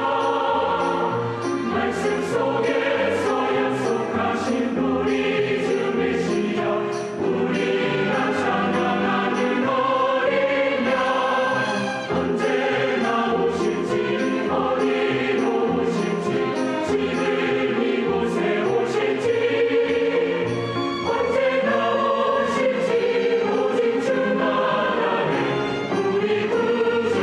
말씀 속에서 약속하신 우리 주 메시아 우리가 찬양하는 어린 양. 언제나 오실지 어디로 오실지 지금 이곳에 오실지 언제나 오실지 오직 주만 아네. 우리 구주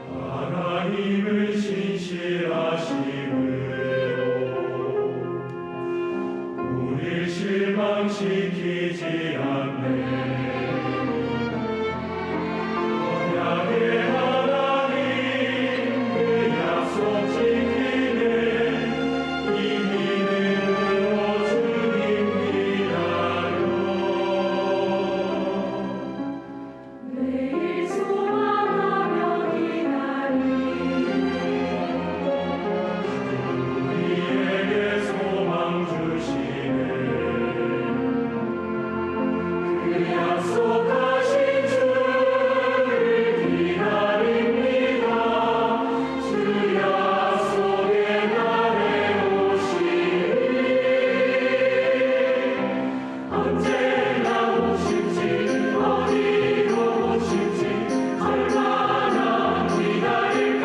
하나님은 신실하심으로 우릴 실망시키지 않네. 언약의 하나님 그 약속 지키네. 이 믿음으로 주님 기다려. 매일 소망하며 기다리네. 우리에게 소망 주시네. 그 약속하신 주를 기다립니다. 주 약속의 날에 오시리. 언제나 오실지 어디로 오실지 얼마나 기다릴까.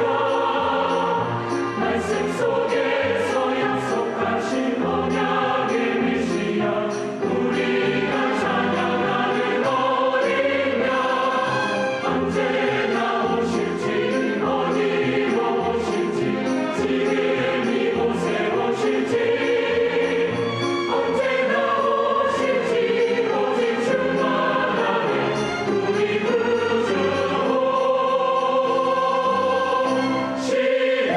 말씀 속에서 약속하신 언약의 메시아 우리가 찬양하는 어린 양. 언제나 오실지 어디로 오실지 지금 이곳에 오실지 언제나 오실지 오직 주만 아네. 우리 구주 오시네.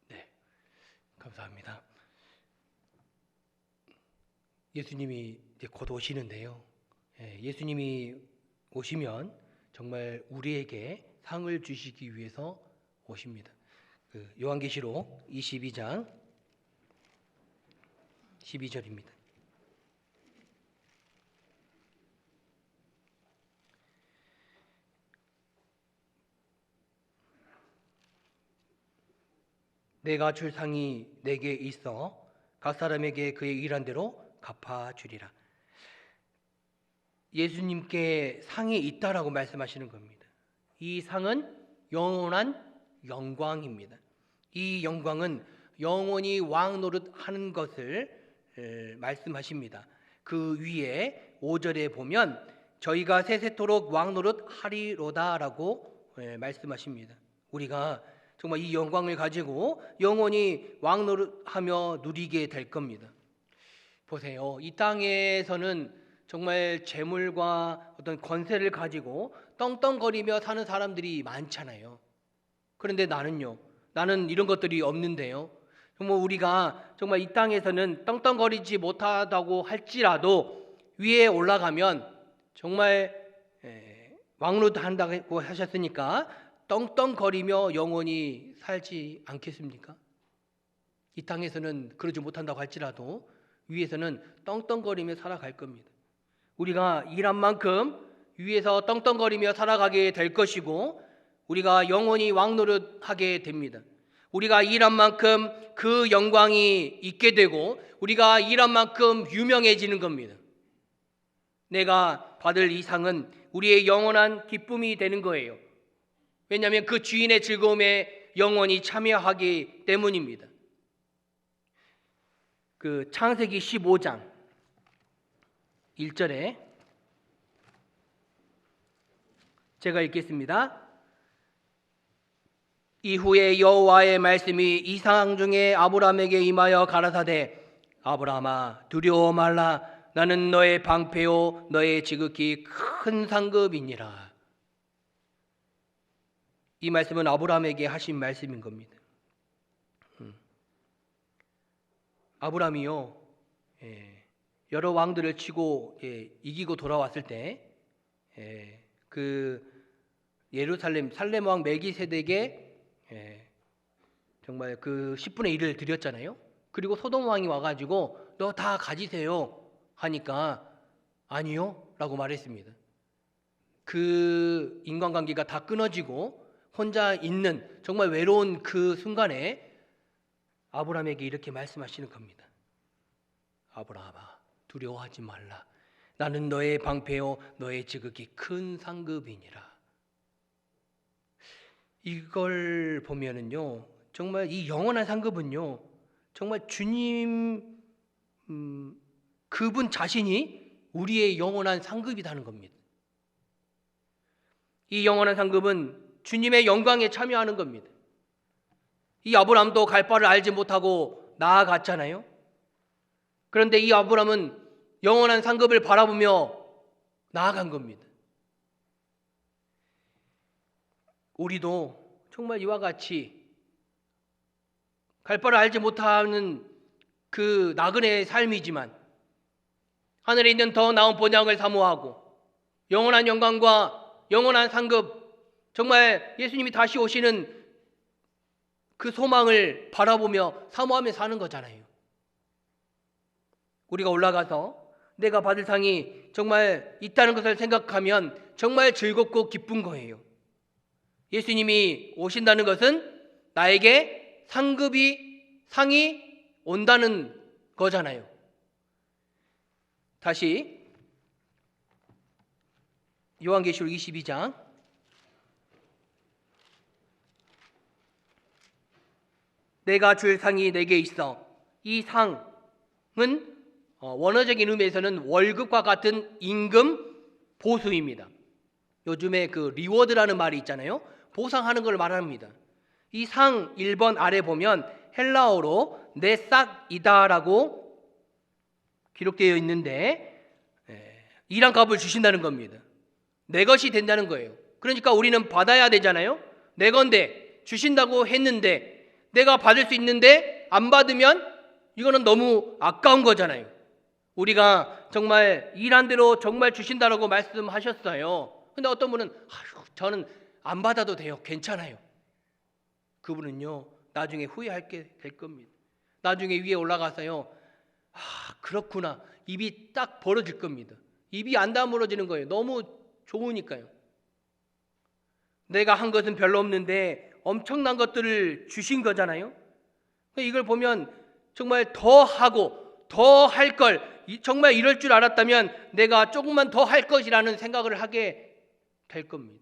네, 감사합니다. 예수님이 이제 곧 오시는데요. 예수님이 오시면 정말 우리에게 상을 주시기 위해서 오십니다. 요한계시록 22장 12절입니다. 내가 줄 상이 내게 있어 각 사람에게 그의 일한 대로 갚아주리라. 예수님께 상이 있다라고 말씀하시는 겁니다. 이 상은 영원한 영광입니다. 이 영광은 영원히 왕 노릇하는 것을 말씀하십니다. 그 위에 5절에 보면 저희가 세세토록 왕 노릇하리로다라고 말씀하십니다. 우리가 정말 이 영광을 가지고 영원히 왕 노릇하며 누리게 될 겁니다. 보세요. 이 땅에서는 정말 재물과 어떤 권세를 가지고 떵떵거리며 사는 사람들이 많잖아요. 그런데 나는요, 나는 이런 것들이 없는데요. 정말 우리가 정말 이 땅에서는 떵떵거리지 못하다고 할지라도 위에 올라가면 정말 왕노도 한다고 하셨으니까 떵떵거리며 영원히 살지 않겠습니까? 이 땅에서는 그러지 못한다고 할지라도 위에서는 떵떵거리며 살아갈 겁니다. 우리가 일한 만큼 위에서 떵떵거리며 살아가게 될 것이고 우리가 영원히 왕노릇하게 됩니다. 우리가 일한 만큼 그 영광이 있게 되고 우리가 일한 만큼 유명해지는 겁니다. 내가 받을 이 상은 우리의 영원한 기쁨이 되는 거예요. 왜냐하면 그 주인의 즐거움에 영원히 참여하기 때문입니다. 그 창세기 15장 1절에 제가 읽겠습니다. 이후에 여호와의 말씀이 이상 중에 아브라함에게 임하여 가라사대 아브라함아 두려워 말라 나는 너의 방패요 너의 지극히 큰 상급이니라. 이 말씀은 아브라함에게 하신 말씀인 겁니다. 아브라함이요 여러 왕들을 치고 이기고 돌아왔을 때 그 예루살렘 살렘 왕 멜기세덱에게 정말 그 10분의 1을 드렸잖아요. 그리고 소돔 왕이 와가지고 너 다 가지세요 하니까 아니요 라고 말했습니다. 그 인간관계가 다 끊어지고 혼자 있는 정말 외로운 그 순간에 아브라함에게 이렇게 말씀하시는 겁니다. 아브라함아 두려워하지 말라 나는 너의 방패요 너의 지극히 큰 상급이니라. 이걸 보면은요 정말 이 영원한 상급은요 정말 주님 그분 자신이 우리의 영원한 상급이라는 겁니다. 이 영원한 상급은 주님의 영광에 참여하는 겁니다. 이 아브라함도 갈 바를 알지 못하고 나아갔잖아요. 그런데 이 아브라함은 영원한 상급을 바라보며 나아간 겁니다. 우리도 정말 이와 같이 갈 바를 알지 못하는 그 나그네의 삶이지만 하늘에 있는 더 나은 본향을 사모하고 영원한 영광과 영원한 상급 정말 예수님이 다시 오시는 그 소망을 바라보며 사모하며 사는 거잖아요. 우리가 올라가서 내가 받을 상이 정말 있다는 것을 생각하면 정말 즐겁고 기쁜 거예요. 예수님이 오신다는 것은 나에게 상이 온다는 거잖아요. 다시 요한계시록 22장 내가 줄 상이 내게 있어. 이 상은 원어적인 의미에서는 월급과 같은 임금 보수입니다. 요즘에 그 리워드라는 말이 있잖아요. 보상하는 걸 말합니다. 이 상 1번 아래 보면 헬라어로 내 싹이다라고 기록되어 있는데 일한 값을 주신다는 겁니다. 내 것이 된다는 거예요. 그러니까 우리는 받아야 되잖아요. 내 건데 주신다고 했는데 내가 받을 수 있는데 안 받으면 이거는 너무 아까운 거잖아요. 우리가 정말 일한 대로 정말 주신다라고 말씀하셨어요. 근데 어떤 분은 저는 안 받아도 돼요. 괜찮아요. 그분은요 나중에 후회하게 될 겁니다. 나중에 위에 올라가서요 그렇구나 입이 딱 벌어질 겁니다. 입이 안 다물어지는 거예요. 너무 좋으니까요. 내가 한 것은 별로 없는데 엄청난 것들을 주신 거잖아요. 이걸 보면 정말 더 하고 더 할 걸 정말 이럴 줄 알았다면 내가 조금만 더 할 것이라는 생각을 하게 될 겁니다.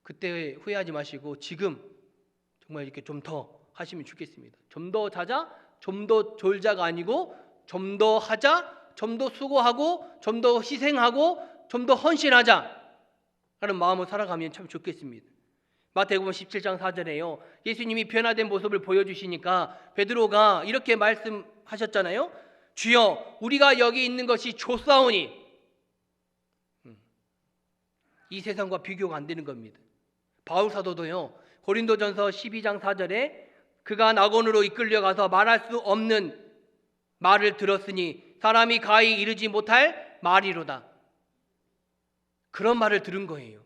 그때 후회하지 마시고 지금 정말 이렇게 좀 더 하시면 좋겠습니다. 좀 더 자자, 좀 더 졸자가 아니고 좀 더 하자, 좀 더 수고하고 좀 더 희생하고 좀 더 헌신하자 라는 마음으로 살아가면 참 좋겠습니다. 마태복음 17장 4절에요. 예수님이 변화된 모습을 보여주시니까 베드로가 이렇게 말씀하셨잖아요. 주여 우리가 여기 있는 것이 좋사오니 이 세상과 비교가 안 되는 겁니다. 바울 사도도요 고린도전서 12장 4절에 그가 낙원으로 이끌려가서 말할 수 없는 말을 들었으니 사람이 가히 이르지 못할 말이로다. 그런 말을 들은 거예요.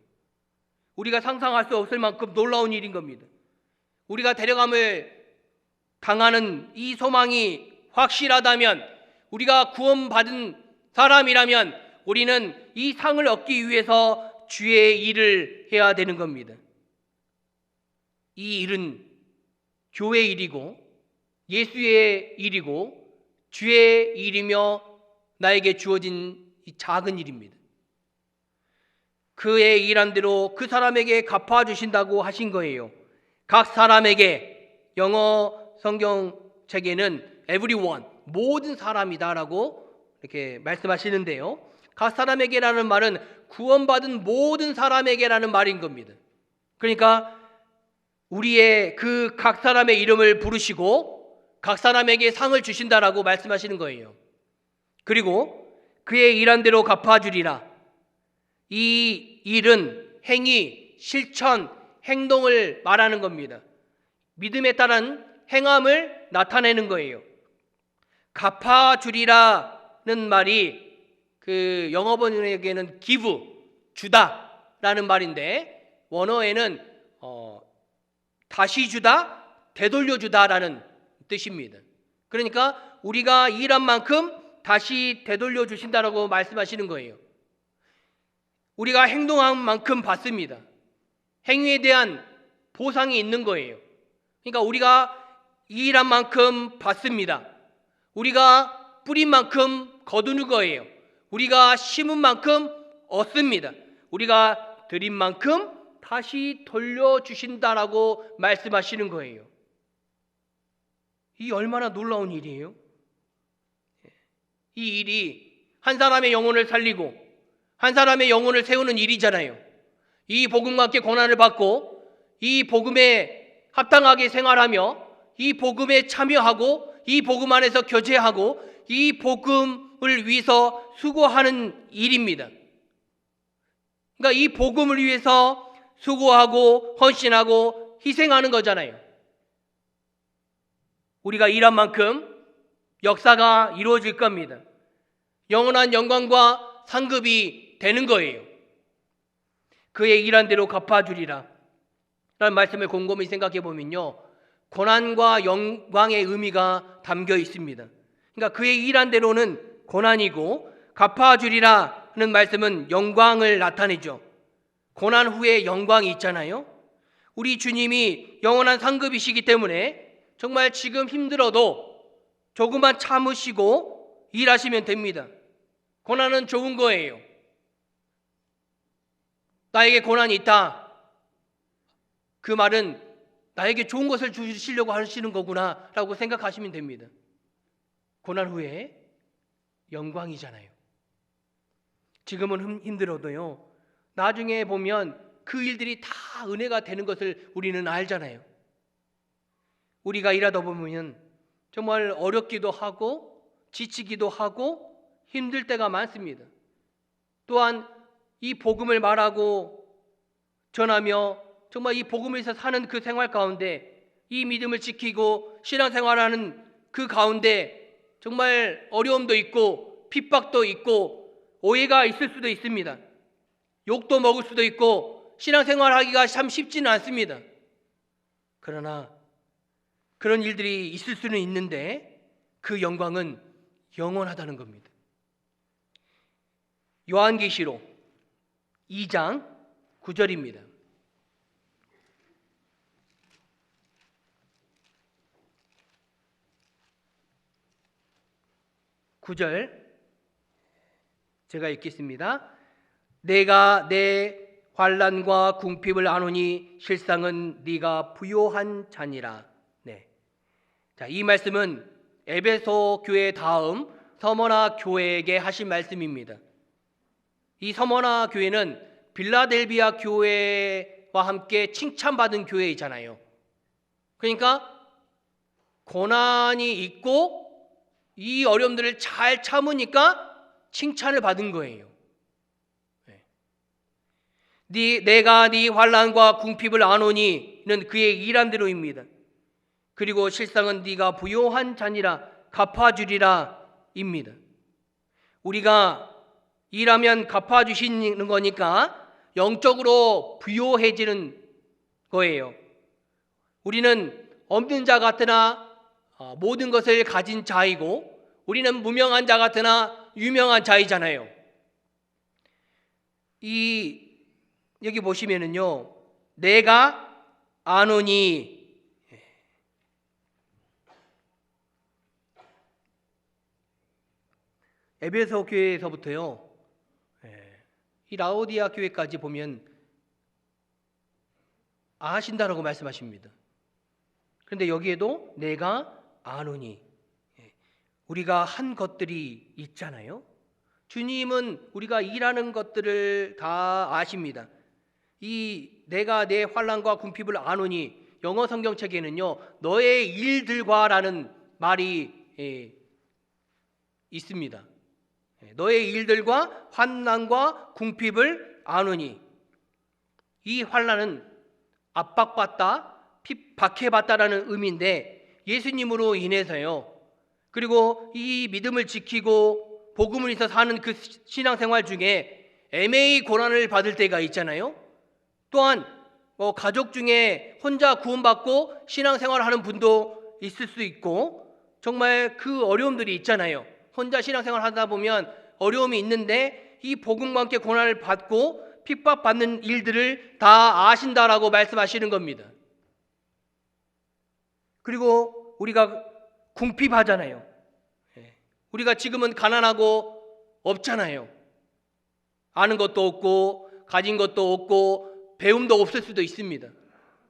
우리가 상상할 수 없을 만큼 놀라운 일인 겁니다. 우리가 데려감을 당하는 이 소망이 확실하다면, 우리가 구원받은 사람이라면 우리는 이 상을 얻기 위해서 주의 일을 해야 되는 겁니다. 이 일은 교회 일이고 예수의 일이고 주의 일이며 나에게 주어진 이 작은 일입니다. 그의 일한 대로 그 사람에게 갚아주신다고 하신 거예요. 각 사람에게, 영어 성경책에는 everyone, 모든 사람이다라고 이렇게 말씀하시는데요, 각 사람에게라는 말은 구원받은 모든 사람에게라는 말인 겁니다. 그러니까 우리의 그 각 사람의 이름을 부르시고 각 사람에게 상을 주신다라고 말씀하시는 거예요. 그리고 그의 일한 대로 갚아주리라. 이 일은 행위, 실천, 행동을 말하는 겁니다. 믿음에 따른 행함을 나타내는 거예요. 갚아주리라는 말이 그 영어 번역에는 give, 주다라는 말인데 원어에는 다시 주다, 되돌려 주다라는 뜻입니다. 그러니까 우리가 일한 만큼 다시 되돌려 주신다라고 말씀하시는 거예요. 우리가 행동한 만큼 받습니다. 행위에 대한 보상이 있는 거예요. 그러니까 우리가 일한 만큼 받습니다. 우리가 뿌린 만큼 거두는 거예요. 우리가 심은 만큼 얻습니다. 우리가 드린 만큼 다시 돌려주신다라고 말씀하시는 거예요. 이 얼마나 놀라운 일이에요. 이 일이 한 사람의 영혼을 살리고 한 사람의 영혼을 세우는 일이잖아요. 이 복음과 함께 고난을 받고 이 복음에 합당하게 생활하며 이 복음에 참여하고 이 복음 안에서 교제하고 이 복음을 위해서 수고하는 일입니다. 그러니까 이 복음을 위해서 수고하고 헌신하고 희생하는 거잖아요. 우리가 일한 만큼 역사가 이루어질 겁니다. 영원한 영광과 상급이 되는 거예요. 그의 일한 대로 갚아주리라 라는 말씀을 곰곰이 생각해 보면요, 고난과 영광의 의미가 담겨 있습니다. 그러니까 그의 일한 대로는 고난이고 갚아주리라는 말씀은 영광을 나타내죠. 고난 후에 영광이 있잖아요. 우리 주님이 영원한 상급이시기 때문에 정말 지금 힘들어도 조금만 참으시고 일하시면 됩니다. 고난은 좋은 거예요. 나에게 고난이 있다. 그 말은 나에게 좋은 것을 주시려고 하시는 거구나 라고 생각하시면 됩니다. 고난 후에 영광이잖아요. 지금은 힘들어도요, 나중에 보면 그 일들이 다 은혜가 되는 것을 우리는 알잖아요. 우리가 일하다 보면 정말 어렵기도 하고 지치기도 하고 힘들 때가 많습니다. 또한 이 복음을 말하고 전하며 정말 이 복음에서 사는 그 생활 가운데, 이 믿음을 지키고 신앙생활하는 그 가운데 정말 어려움도 있고 핍박도 있고 오해가 있을 수도 있습니다. 욕도 먹을 수도 있고 신앙생활하기가 참 쉽지는 않습니다. 그러나 그런 일들이 있을 수는 있는데 그 영광은 영원하다는 겁니다. 요한계시록 2장 9절입니다. 제가 읽겠습니다. 내가 내 환난과 궁핍을 아노니 실상은 네가 부요한 자니라. 네. 자, 이 말씀은 에베소 교회 다음 서머나 교회에게 하신 말씀입니다. 이 서머나 교회는 빌라델비아 교회와 함께 칭찬받은 교회이잖아요. 그러니까 고난이 있고 이 어려움들을 잘 참으니까 칭찬을 받은 거예요. 내가 네 환난과 궁핍을 아노니는 그의 일한 대로입니다. 그리고 실상은 네가 부요한 자니라 갚아주리라 입니다. 우리가 일하면 갚아주시는 거니까 영적으로 부요해지는 거예요. 우리는 없는 자 같으나 모든 것을 가진 자이고, 우리는 무명한 자 같으나 유명한 자이잖아요. 여기 보시면은요, 내가 아노니, 에베소 교회에서부터요, 이 라오디아 교회까지 보면 아신다라고 말씀하십니다. 그런데 여기에도 내가 아노니, 우리가 한 것들이 있잖아요. 주님은 우리가 일하는 것들을 다 아십니다. 이 내가 내 환난과 궁핍을 아노니, 영어 성경책에는요, 너의 일들과라는 말이 있습니다. 너의 일들과 환난과 궁핍을 아노니, 이 환난은 압박받다, 박해받다라는 의미인데, 예수님으로 인해서요, 그리고 이 믿음을 지키고 복음을 위해서 사는 그 신앙생활 중에 애매히 고난을 받을 때가 있잖아요. 또한 가족 중에 혼자 구원받고 신앙생활을 하는 분도 있을 수 있고, 정말 그 어려움들이 있잖아요. 혼자 신앙생활 하다 보면 어려움이 있는데 이 복음과 함께 고난을 받고 핍박받는 일들을 다 아신다라고 말씀하시는 겁니다. 그리고 우리가 궁핍하잖아요. 우리가 지금은 가난하고 없잖아요. 아는 것도 없고 가진 것도 없고 배움도 없을 수도 있습니다.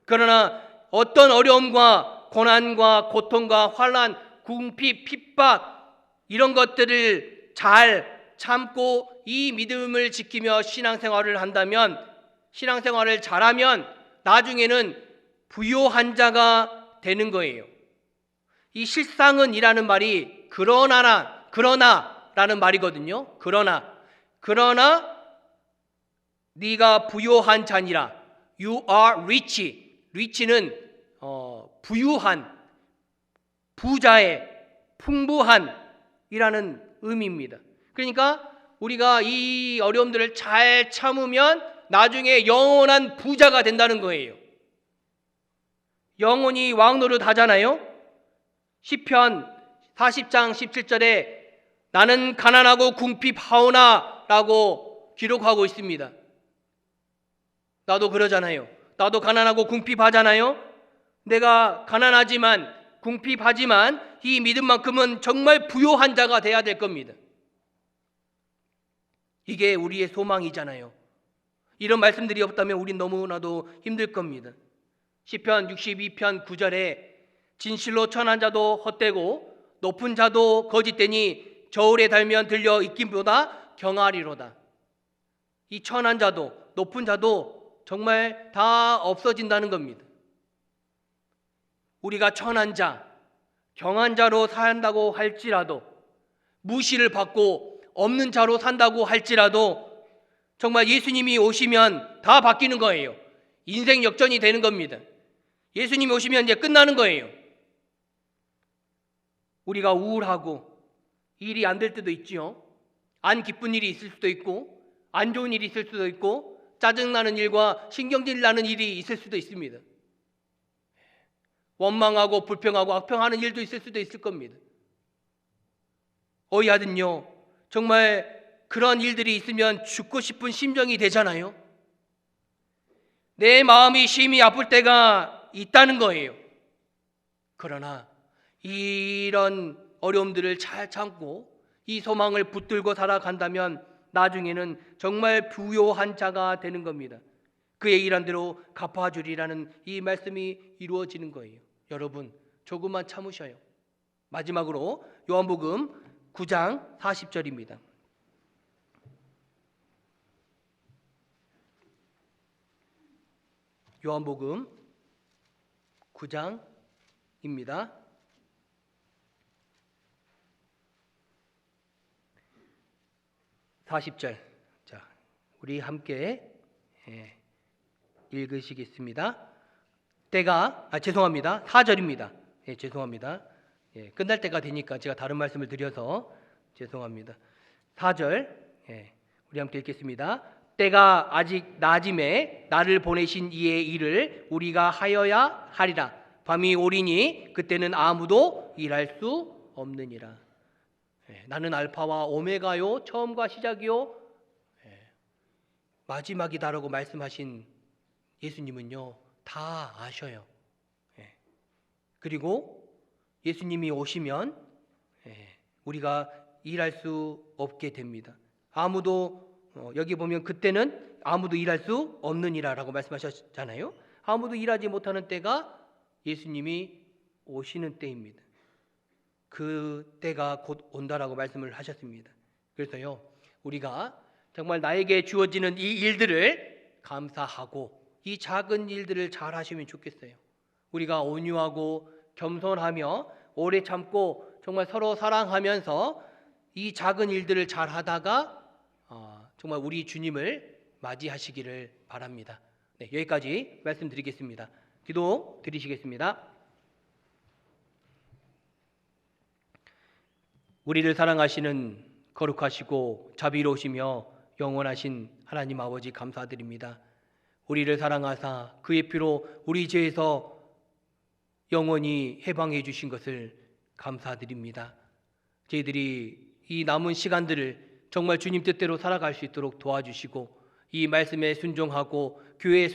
그러나 어떤 어려움과 고난과 고통과 환난, 궁핍, 핍박 이런 것들을 잘 참고 이 믿음을 지키며 신앙생활을 한다면, 신앙생활을 잘하면 나중에는 부요한 자가 되는 거예요. 이 실상은 이라는 말이 그러나라는 말이거든요. 그러나 네가 부요한 자니라. You are rich. rich는 부유한, 부자의, 풍부한 이라는 의미입니다. 그러니까 우리가 이 어려움들을 잘 참으면 나중에 영원한 부자가 된다는 거예요. 영원히 왕노릇 하잖아요. 시편 40장 17절에 나는 가난하고 궁핍하오나 라고 기록하고 있습니다. 나도 그러잖아요. 나도 가난하고 궁핍하잖아요. 내가 가난하지만 궁핍하지만 이 믿음만큼은 정말 부요한 자가 돼야 될 겁니다. 이게 우리의 소망이잖아요. 이런 말씀들이 없다면 우린 너무나도 힘들 겁니다. 시편 62편 9절에 진실로 천한 자도 헛되고 높은 자도 거짓되니 저울에 달면 들려 있기보다 경하리로다. 이 천한 자도 높은 자도 정말 다 없어진다는 겁니다. 우리가 천한 자, 경한 자로 산다고 할지라도, 무시를 받고 없는 자로 산다고 할지라도 정말 예수님이 오시면 다 바뀌는 거예요. 인생 역전이 되는 겁니다. 예수님이 오시면 이제 끝나는 거예요. 우리가 우울하고 일이 안 될 때도 있지요. 안 기쁜 일이 있을 수도 있고 안 좋은 일이 있을 수도 있고 짜증나는 일과 신경질 나는 일이 있을 수도 있습니다. 원망하고 불평하고 악평하는 일도 있을 수도 있을 겁니다. 어이하든요, 정말 그런 일들이 있으면 죽고 싶은 심정이 되잖아요. 내 마음이 심히 아플 때가 있다는 거예요. 그러나 이런 어려움들을 잘 참고 이 소망을 붙들고 살아간다면 나중에는 정말 부요한 자가 되는 겁니다. 그의 일한 대로 갚아주리라는 이 말씀이 이루어지는 거예요. 여러분, 조금만 참으셔요. 마지막으로 요한복음 9장 40절입니다. 요한복음 9장입니다. 40절. 자, 우리 함께 읽으시겠습니다. 죄송합니다. 4절입니다. 죄송합니다. 끝날 때가 되니까 제가 다른 말씀을 드려서 죄송합니다. 4절. 우리 함께 읽겠습니다. 때가 아직 낮음에 나를 보내신 이의 일을 우리가 하여야 하리라. 밤이 오리니 그때는 아무도 일할 수 없느니라. 나는 알파와 오메가요, 처음과 시작이요, 마지막이다라고 말씀하신 예수님은요, 다 아셔요. 그리고 예수님이 오시면 우리가 일할 수 없게 됩니다. 아무도 여기 보면 그때는 아무도 일할 수 없느니라라고 말씀하셨잖아요. 아무도 일하지 못하는 때가 예수님이 오시는 때입니다. 그 때가 곧 온다라고 말씀을 하셨습니다. 그래서요, 우리가 정말 나에게 주어지는 이 일들을 감사하고 이 작은 일들을 잘 하시면 좋겠어요. 우리가 온유하고 겸손하며 오래 참고 정말 서로 사랑하면서 이 작은 일들을 잘 하다가 정말 우리 주님을 맞이하시기를 바랍니다. 여기까지 말씀드리겠습니다. 기도 드리시겠습니다. 우리를 사랑하시는 거룩하시고 자비로우시며 영원하신 하나님 아버지 감사드립니다. 우리를 사랑하사 그의 피로 우리 죄에서 영원히 해방해 주신 것을 감사드립니다. 저희들이 이 남은 시간들을 정말 주님 뜻대로 살아갈 수 있도록 도와주시고 이 말씀에 순종하고 교회에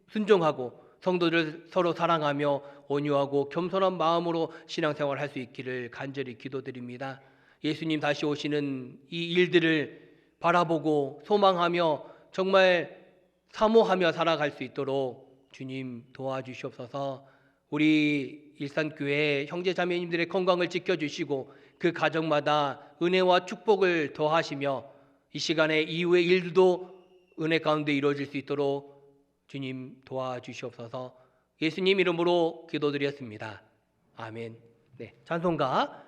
순종하고 성도들 서로 사랑하며 온유하고 겸손한 마음으로 신앙생활을 할 수 있기를 간절히 기도드립니다. 예수님 다시 오시는 이 일들을 바라보고 소망하며 정말 사모하며 살아갈 수 있도록 주님 도와주시옵소서. 우리 일산교회 형제자매님들의 건강을 지켜주시고 그 가정마다 은혜와 축복을 더하시며 이 시간에 이후의 일들도 은혜 가운데 이루어질 수 있도록 주님 도와주시옵소서. 예수님 이름으로 기도드렸습니다. 아멘. 찬송가